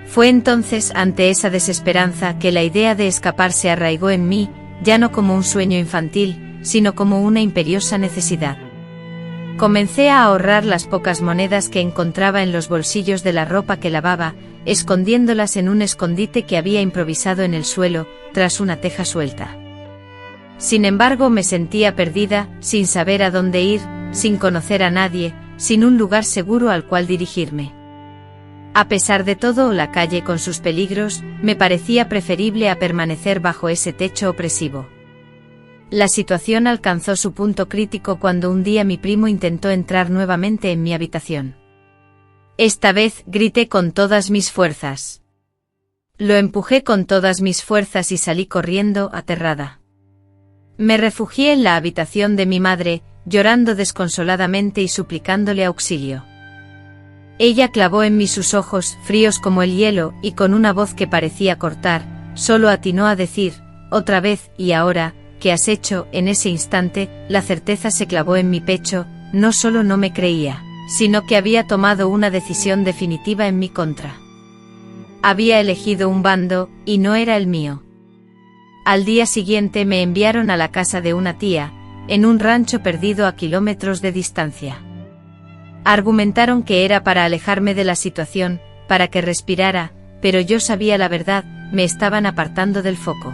Fue entonces, ante esa desesperanza, que la idea de escapar se arraigó en mí, ya no como un sueño infantil, sino como una imperiosa necesidad. Comencé a ahorrar las pocas monedas que encontraba en los bolsillos de la ropa que lavaba, escondiéndolas en un escondite que había improvisado en el suelo, tras una teja suelta. Sin embargo, me sentía perdida, sin saber a dónde ir, sin conocer a nadie, sin un lugar seguro al cual dirigirme. A pesar de todo, la calle con sus peligros, me parecía preferible a permanecer bajo ese techo opresivo. La situación alcanzó su punto crítico cuando un día mi primo intentó entrar nuevamente en mi habitación. Esta vez grité con todas mis fuerzas. Lo empujé con todas mis fuerzas y salí corriendo, aterrada. Me refugié en la habitación de mi madre, llorando desconsoladamente y suplicándole auxilio. Ella clavó en mí sus ojos, fríos como el hielo, y con una voz que parecía cortar, solo atinó a decir, otra vez, ¿y ahora, qué has hecho? En ese instante, la certeza se clavó en mi pecho, no solo no me creía, sino que había tomado una decisión definitiva en mi contra. Había elegido un bando, y no era el mío. Al día siguiente me enviaron a la casa de una tía, en un rancho perdido a kilómetros de distancia. Argumentaron que era para alejarme de la situación, para que respirara, pero yo sabía la verdad, me estaban apartando del foco.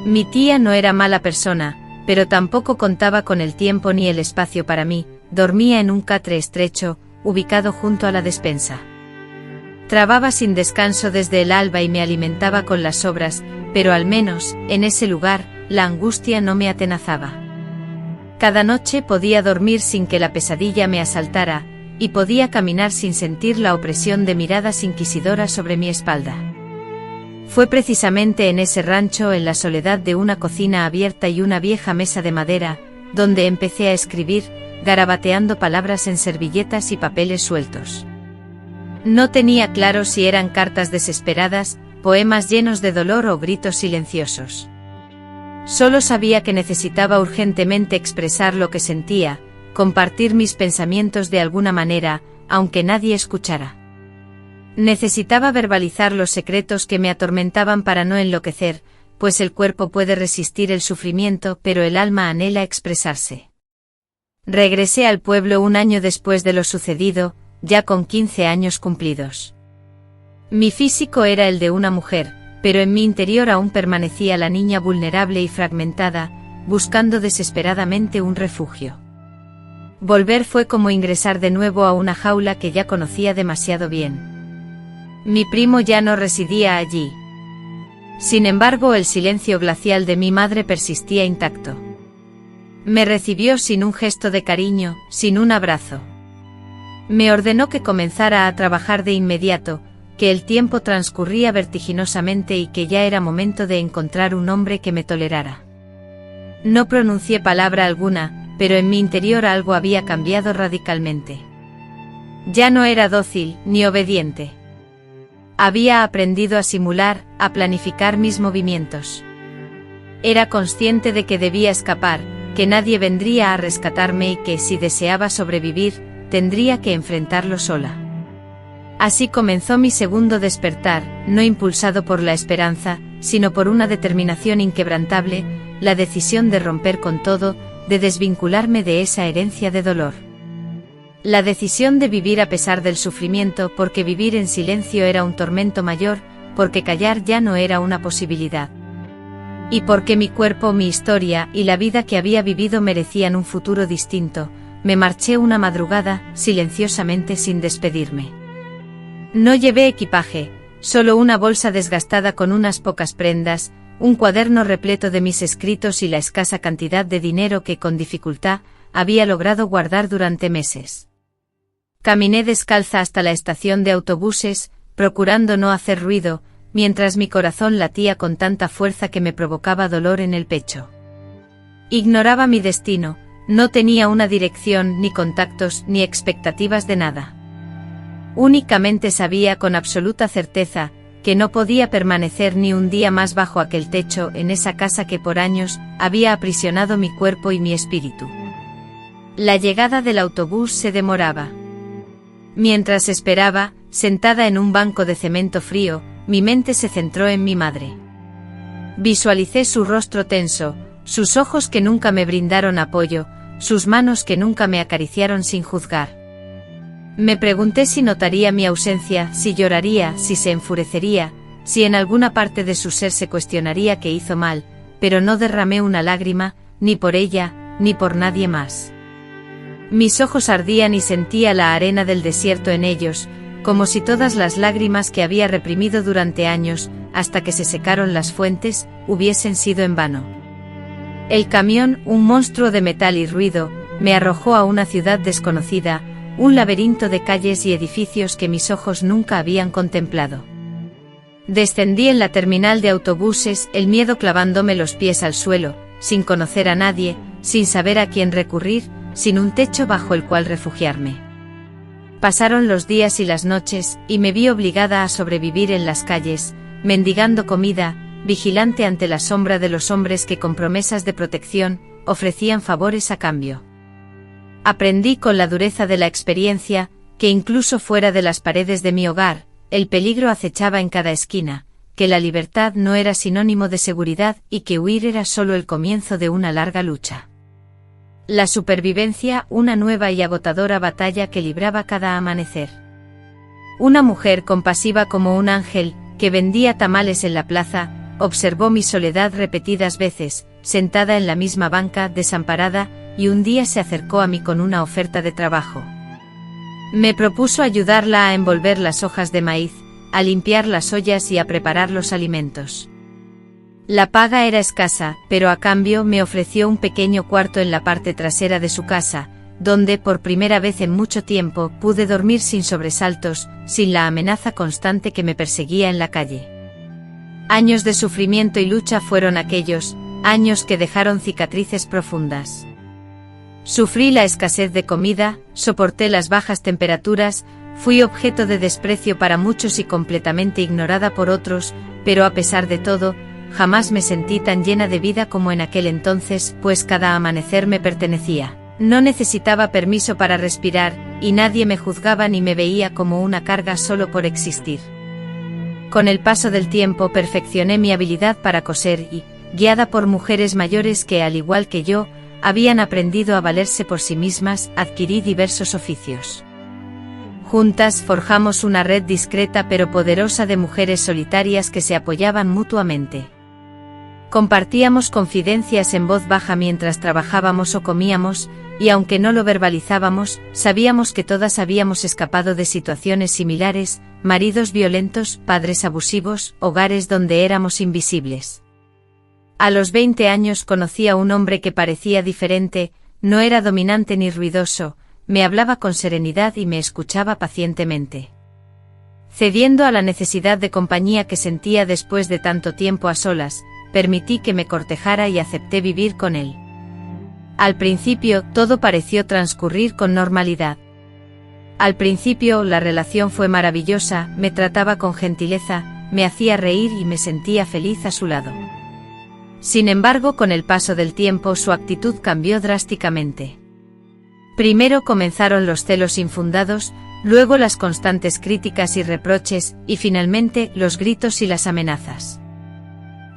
Mi tía no era mala persona, pero tampoco contaba con el tiempo ni el espacio para mí, dormía en un catre estrecho, ubicado junto a la despensa. Trababa sin descanso desde el alba y me alimentaba con las sobras, pero al menos, en ese lugar, la angustia no me atenazaba. Cada noche podía dormir sin que la pesadilla me asaltara, y podía caminar sin sentir la opresión de miradas inquisidoras sobre mi espalda. Fue precisamente en ese rancho, en la soledad de una cocina abierta y una vieja mesa de madera, donde empecé a escribir, garabateando palabras en servilletas y papeles sueltos. No tenía claro si eran cartas desesperadas, poemas llenos de dolor o gritos silenciosos. Solo sabía que necesitaba urgentemente expresar lo que sentía, compartir mis pensamientos de alguna manera, aunque nadie escuchara. Necesitaba verbalizar los secretos que me atormentaban para no enloquecer, pues el cuerpo puede resistir el sufrimiento, pero el alma anhela expresarse. Regresé al pueblo un año después de lo sucedido, ya con 15 años cumplidos. Mi físico era el de una mujer, pero en mi interior aún permanecía la niña vulnerable y fragmentada, buscando desesperadamente un refugio. Volver fue como ingresar de nuevo a una jaula que ya conocía demasiado bien. Mi primo ya no residía allí. Sin embargo, el silencio glacial de mi madre persistía intacto. Me recibió sin un gesto de cariño, sin un abrazo. Me ordenó que comenzara a trabajar de inmediato, que el tiempo transcurría vertiginosamente y que ya era momento de encontrar un hombre que me tolerara. No pronuncié palabra alguna, pero en mi interior algo había cambiado radicalmente. Ya no era dócil ni obediente. Había aprendido a simular, a planificar mis movimientos. Era consciente de que debía escapar, que nadie vendría a rescatarme y que, si deseaba sobrevivir, tendría que enfrentarlo sola. Así comenzó mi segundo despertar, no impulsado por la esperanza, sino por una determinación inquebrantable, la decisión de romper con todo, de desvincularme de esa herencia de dolor. La decisión de vivir a pesar del sufrimiento, porque vivir en silencio era un tormento mayor, porque callar ya no era una posibilidad. Y porque mi cuerpo, mi historia y la vida que había vivido merecían un futuro distinto, me marché una madrugada, silenciosamente sin despedirme. No llevé equipaje, solo una bolsa desgastada con unas pocas prendas, un cuaderno repleto de mis escritos y la escasa cantidad de dinero que con dificultad había logrado guardar durante meses. Caminé descalza hasta la estación de autobuses, procurando no hacer ruido, mientras mi corazón latía con tanta fuerza que me provocaba dolor en el pecho. Ignoraba mi destino, no tenía una dirección, ni contactos, ni expectativas de nada. Únicamente sabía con absoluta certeza que no podía permanecer ni un día más bajo aquel techo, en esa casa que por años había aprisionado mi cuerpo y mi espíritu. La llegada del autobús se demoraba. Mientras esperaba, sentada en un banco de cemento frío, mi mente se centró en mi madre. Visualicé su rostro tenso, sus ojos que nunca me brindaron apoyo, sus manos que nunca me acariciaron sin juzgar. Me pregunté si notaría mi ausencia, si lloraría, si se enfurecería, si en alguna parte de su ser se cuestionaría que hizo mal, pero no derramé una lágrima, ni por ella, ni por nadie más. Mis ojos ardían y sentía la arena del desierto en ellos, como si todas las lágrimas que había reprimido durante años, hasta que se secaron las fuentes, hubiesen sido en vano. El camión, un monstruo de metal y ruido, me arrojó a una ciudad desconocida, un laberinto de calles y edificios que mis ojos nunca habían contemplado. Descendí en la terminal de autobuses, el miedo clavándome los pies al suelo, sin conocer a nadie, sin saber a quién recurrir, sin un techo bajo el cual refugiarme. Pasaron los días y las noches, y me vi obligada a sobrevivir en las calles, mendigando comida, vigilante ante la sombra de los hombres que con promesas de protección, ofrecían favores a cambio. Aprendí con la dureza de la experiencia, que incluso fuera de las paredes de mi hogar, el peligro acechaba en cada esquina, que la libertad no era sinónimo de seguridad y que huir era solo el comienzo de una larga lucha. La supervivencia, una nueva y agotadora batalla que libraba cada amanecer. Una mujer compasiva como un ángel, que vendía tamales en la plaza, observó mi soledad repetidas veces, sentada en la misma banca, desamparada, y un día se acercó a mí con una oferta de trabajo. Me propuso ayudarla a envolver las hojas de maíz, a limpiar las ollas y a preparar los alimentos. La paga era escasa, pero a cambio me ofreció un pequeño cuarto en la parte trasera de su casa, donde por primera vez en mucho tiempo pude dormir sin sobresaltos, sin la amenaza constante que me perseguía en la calle. Años de sufrimiento y lucha fueron aquellos, años que dejaron cicatrices profundas. Sufrí la escasez de comida, soporté las bajas temperaturas, fui objeto de desprecio para muchos y completamente ignorada por otros, pero a pesar de todo, jamás me sentí tan llena de vida como en aquel entonces, pues cada amanecer me pertenecía. No necesitaba permiso para respirar, y nadie me juzgaba ni me veía como una carga solo por existir. Con el paso del tiempo perfeccioné mi habilidad para coser y, guiada por mujeres mayores que, al igual que yo, habían aprendido a valerse por sí mismas, adquirí diversos oficios. Juntas forjamos una red discreta pero poderosa de mujeres solitarias que se apoyaban mutuamente. Compartíamos confidencias en voz baja mientras trabajábamos o comíamos, y aunque no lo verbalizábamos, sabíamos que todas habíamos escapado de situaciones similares, maridos violentos, padres abusivos, hogares donde éramos invisibles. A los 20 años conocí a un hombre que parecía diferente, no era dominante ni ruidoso, me hablaba con serenidad y me escuchaba pacientemente. Cediendo a la necesidad de compañía que sentía después de tanto tiempo a solas, permití que me cortejara y acepté vivir con él. Al principio, todo pareció transcurrir con normalidad. Al principio, la relación fue maravillosa, me trataba con gentileza, me hacía reír y me sentía feliz a su lado. Sin embargo, con el paso del tiempo, su actitud cambió drásticamente. Primero comenzaron los celos infundados, luego las constantes críticas y reproches, y finalmente, los gritos y las amenazas.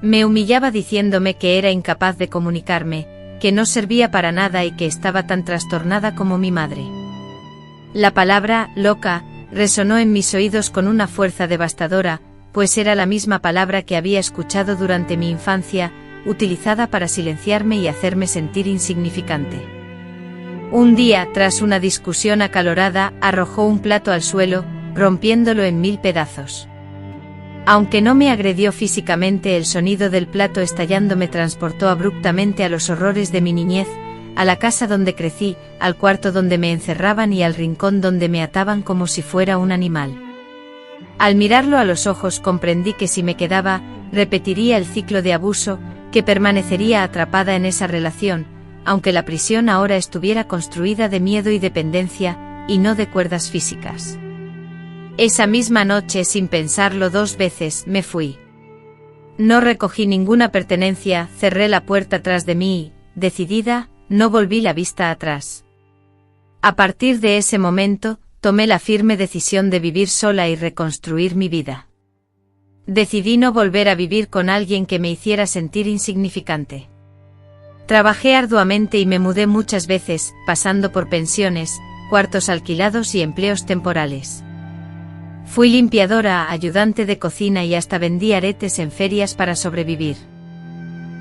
Me humillaba diciéndome que era incapaz de comunicarme, que no servía para nada y que estaba tan trastornada como mi madre. La palabra «loca» resonó en mis oídos con una fuerza devastadora, pues era la misma palabra que había escuchado durante mi infancia, utilizada para silenciarme y hacerme sentir insignificante. Un día, tras una discusión acalorada, arrojó un plato al suelo, rompiéndolo en 1000 pedazos. Aunque no me agredió físicamente, el sonido del plato estallando me transportó abruptamente a los horrores de mi niñez, a la casa donde crecí, al cuarto donde me encerraban y al rincón donde me ataban como si fuera un animal. Al mirarlo a los ojos comprendí que si me quedaba, repetiría el ciclo de abuso, que permanecería atrapada en esa relación, aunque la prisión ahora estuviera construida de miedo y dependencia, y no de cuerdas físicas. Esa misma noche, sin pensarlo 2 veces, me fui. No recogí ninguna pertenencia, cerré la puerta tras de mí y, decidida, no volví la vista atrás. A partir de ese momento, tomé la firme decisión de vivir sola y reconstruir mi vida. Decidí no volver a vivir con alguien que me hiciera sentir insignificante. Trabajé arduamente y me mudé muchas veces, pasando por pensiones, cuartos alquilados y empleos temporales. Fui limpiadora, ayudante de cocina y hasta vendí aretes en ferias para sobrevivir.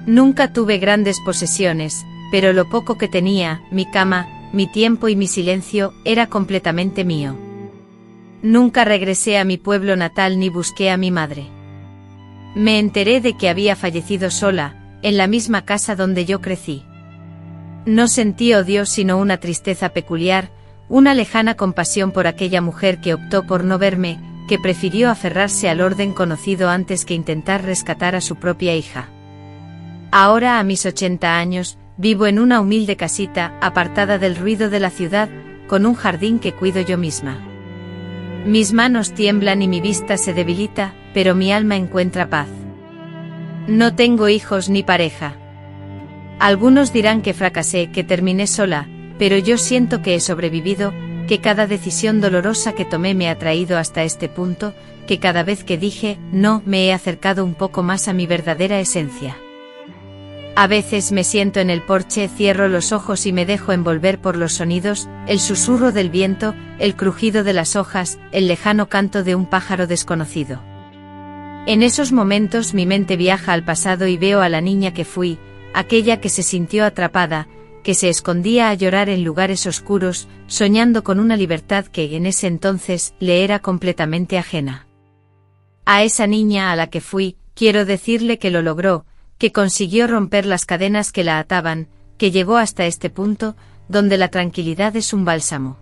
Nunca tuve grandes posesiones, pero lo poco que tenía, mi cama, mi tiempo y mi silencio, era completamente mío. Nunca regresé a mi pueblo natal ni busqué a mi madre. Me enteré de que había fallecido sola, en la misma casa donde yo crecí. No sentí odio sino una tristeza peculiar, una lejana compasión por aquella mujer que optó por no verme, que prefirió aferrarse al orden conocido antes que intentar rescatar a su propia hija. Ahora, a mis 80 años, vivo en una humilde casita, apartada del ruido de la ciudad, con un jardín que cuido yo misma. Mis manos tiemblan y mi vista se debilita, pero mi alma encuentra paz. No tengo hijos ni pareja. Algunos dirán que fracasé, que terminé sola, pero yo siento que he sobrevivido, que cada decisión dolorosa que tomé me ha traído hasta este punto, que cada vez que dije no me he acercado un poco más a mi verdadera esencia. A veces me siento en el porche, cierro los ojos y me dejo envolver por los sonidos, el susurro del viento, el crujido de las hojas, el lejano canto de un pájaro desconocido. En esos momentos mi mente viaja al pasado y veo a la niña que fui, aquella que se sintió atrapada, que se escondía a llorar en lugares oscuros, soñando con una libertad que en ese entonces le era completamente ajena. A esa niña a la que fui, quiero decirle que lo logró, que consiguió romper las cadenas que la ataban, que llegó hasta este punto, donde la tranquilidad es un bálsamo.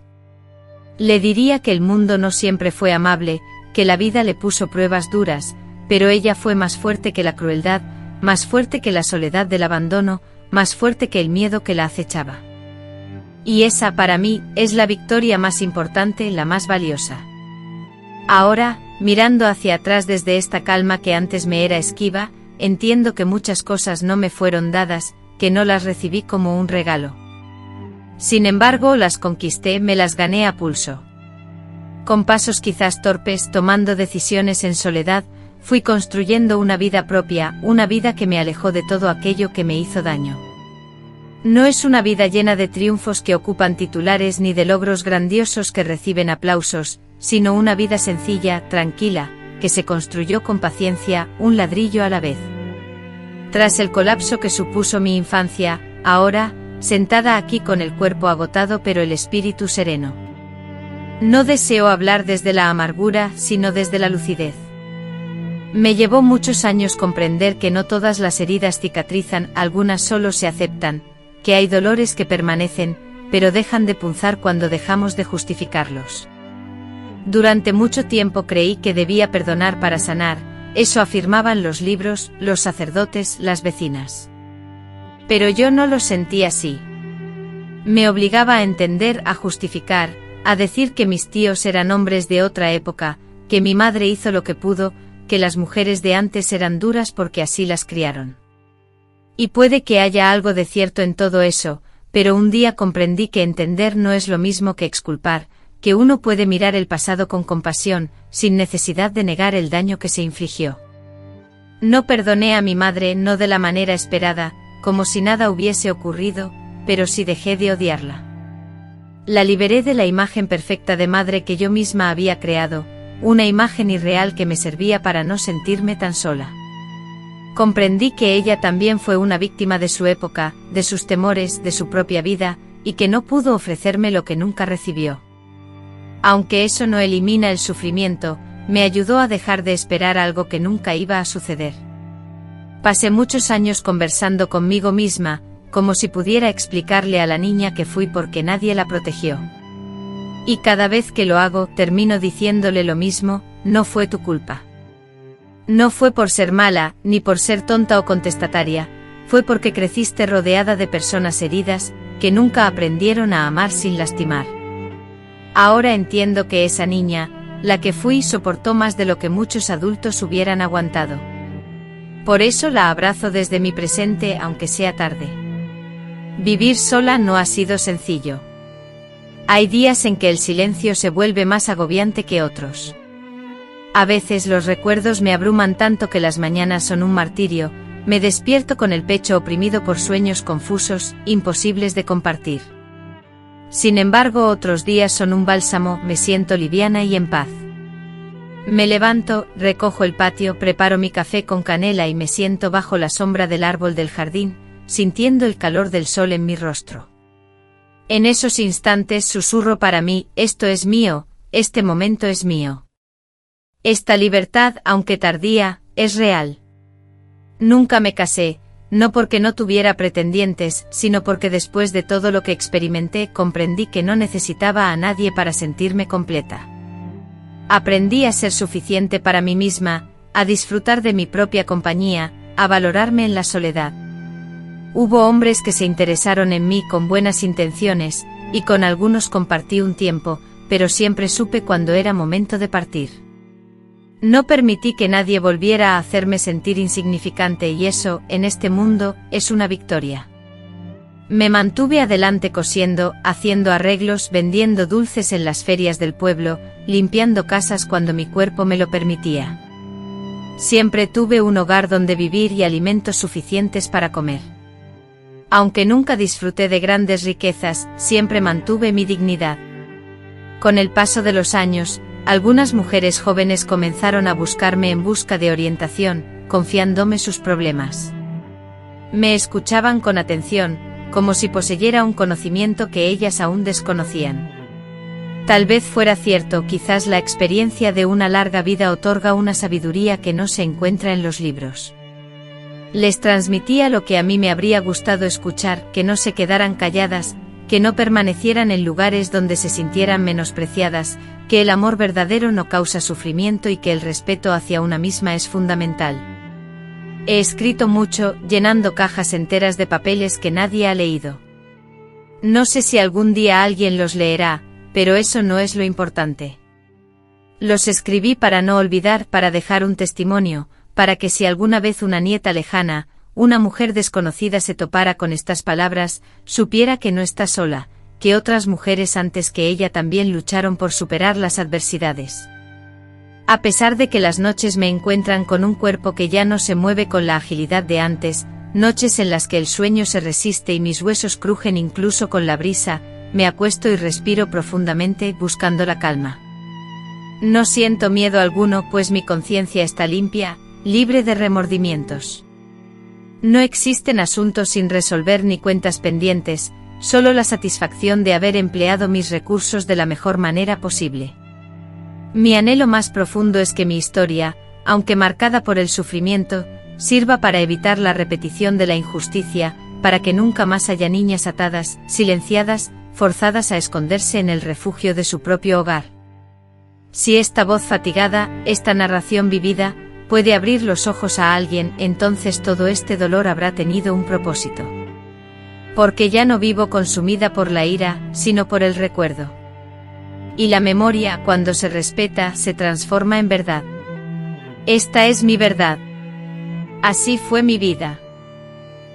Le diría que el mundo no siempre fue amable, que la vida le puso pruebas duras, pero ella fue más fuerte que la crueldad, más fuerte que la soledad del abandono, más fuerte que el miedo que la acechaba. Y esa, para mí, es la victoria más importante, la más valiosa. Ahora, mirando hacia atrás desde esta calma que antes me era esquiva, entiendo que muchas cosas no me fueron dadas, que no las recibí como un regalo. Sin embargo, las conquisté, me las gané a pulso. Con pasos quizás torpes, tomando decisiones en soledad, fui construyendo una vida propia, una vida que me alejó de todo aquello que me hizo daño. No es una vida llena de triunfos que ocupan titulares ni de logros grandiosos que reciben aplausos, sino una vida sencilla, tranquila, que se construyó con paciencia, un ladrillo a la vez. Tras el colapso que supuso mi infancia, ahora, sentada aquí con el cuerpo agotado pero el espíritu sereno. No deseo hablar desde la amargura, sino desde la lucidez. Me llevó muchos años comprender que no todas las heridas cicatrizan, algunas solo se aceptan, que hay dolores que permanecen, pero dejan de punzar cuando dejamos de justificarlos. Durante mucho tiempo creí que debía perdonar para sanar, eso afirmaban los libros, los sacerdotes, las vecinas. Pero yo no lo sentí así. Me obligaba a entender, a justificar, a decir que mis tíos eran hombres de otra época, que mi madre hizo lo que pudo, que las mujeres de antes eran duras porque así las criaron. Y puede que haya algo de cierto en todo eso, pero un día comprendí que entender no es lo mismo que exculpar, que uno puede mirar el pasado con compasión, sin necesidad de negar el daño que se infligió. No perdoné a mi madre, no de la manera esperada, como si nada hubiese ocurrido, pero sí dejé de odiarla. La liberé de la imagen perfecta de madre que yo misma había creado, una imagen irreal que me servía para no sentirme tan sola. Comprendí que ella también fue una víctima de su época, de sus temores, de su propia vida, y que no pudo ofrecerme lo que nunca recibió. Aunque eso no elimina el sufrimiento, me ayudó a dejar de esperar algo que nunca iba a suceder. Pasé muchos años conversando conmigo misma, como si pudiera explicarle a la niña que fui porque nadie la protegió. Y cada vez que lo hago, termino diciéndole lo mismo: no fue tu culpa. No fue por ser mala, ni por ser tonta o contestataria, fue porque creciste rodeada de personas heridas, que nunca aprendieron a amar sin lastimar. Ahora entiendo que esa niña, la que fui, soportó más de lo que muchos adultos hubieran aguantado. Por eso la abrazo desde mi presente, aunque sea tarde. Vivir sola no ha sido sencillo. Hay días en que el silencio se vuelve más agobiante que otros. A veces los recuerdos me abruman tanto que las mañanas son un martirio, me despierto con el pecho oprimido por sueños confusos, imposibles de compartir. Sin embargo, otros días son un bálsamo, me siento liviana y en paz. Me levanto, recojo el patio, preparo mi café con canela y me siento bajo la sombra del árbol del jardín, sintiendo el calor del sol en mi rostro. En esos instantes susurro para mí: esto es mío, este momento es mío. Esta libertad, aunque tardía, es real. Nunca me casé, no porque no tuviera pretendientes, sino porque después de todo lo que experimenté comprendí que no necesitaba a nadie para sentirme completa. Aprendí a ser suficiente para mí misma, a disfrutar de mi propia compañía, a valorarme en la soledad. Hubo hombres que se interesaron en mí con buenas intenciones, y con algunos compartí un tiempo, pero siempre supe cuando era momento de partir. No permití que nadie volviera a hacerme sentir insignificante y eso, en este mundo, es una victoria. Me mantuve adelante cosiendo, haciendo arreglos, vendiendo dulces en las ferias del pueblo, limpiando casas cuando mi cuerpo me lo permitía. Siempre tuve un hogar donde vivir y alimentos suficientes para comer. Aunque nunca disfruté de grandes riquezas, siempre mantuve mi dignidad. Con el paso de los años, algunas mujeres jóvenes comenzaron a buscarme en busca de orientación, confiándome sus problemas. Me escuchaban con atención, como si poseyera un conocimiento que ellas aún desconocían. Tal vez fuera cierto, quizás la experiencia de una larga vida otorga una sabiduría que no se encuentra en los libros. Les transmitía lo que a mí me habría gustado escuchar: que no se quedaran calladas, que no permanecieran en lugares donde se sintieran menospreciadas, que el amor verdadero no causa sufrimiento y que el respeto hacia una misma es fundamental. He escrito mucho, llenando cajas enteras de papeles que nadie ha leído. No sé si algún día alguien los leerá, pero eso no es lo importante. Los escribí para no olvidar, para dejar un testimonio, para que si alguna vez una nieta lejana, una mujer desconocida se topara con estas palabras, supiera que no está sola, que otras mujeres antes que ella también lucharon por superar las adversidades. A pesar de que las noches me encuentran con un cuerpo que ya no se mueve con la agilidad de antes, noches en las que el sueño se resiste y mis huesos crujen incluso con la brisa, me acuesto y respiro profundamente, buscando la calma. No siento miedo alguno, pues mi conciencia está limpia, libre de remordimientos. No existen asuntos sin resolver ni cuentas pendientes, solo la satisfacción de haber empleado mis recursos de la mejor manera posible. Mi anhelo más profundo es que mi historia, aunque marcada por el sufrimiento, sirva para evitar la repetición de la injusticia, para que nunca más haya niñas atadas, silenciadas, forzadas a esconderse en el refugio de su propio hogar. Si esta voz fatigada, esta narración vivida, puede abrir los ojos a alguien, entonces todo este dolor habrá tenido un propósito. Porque ya no vivo consumida por la ira, sino por el recuerdo. Y la memoria, cuando se respeta, se transforma en verdad. Esta es mi verdad. Así fue mi vida.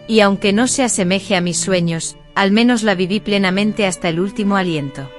Y aunque no se asemeje a mis sueños, al menos la viví plenamente hasta el último aliento.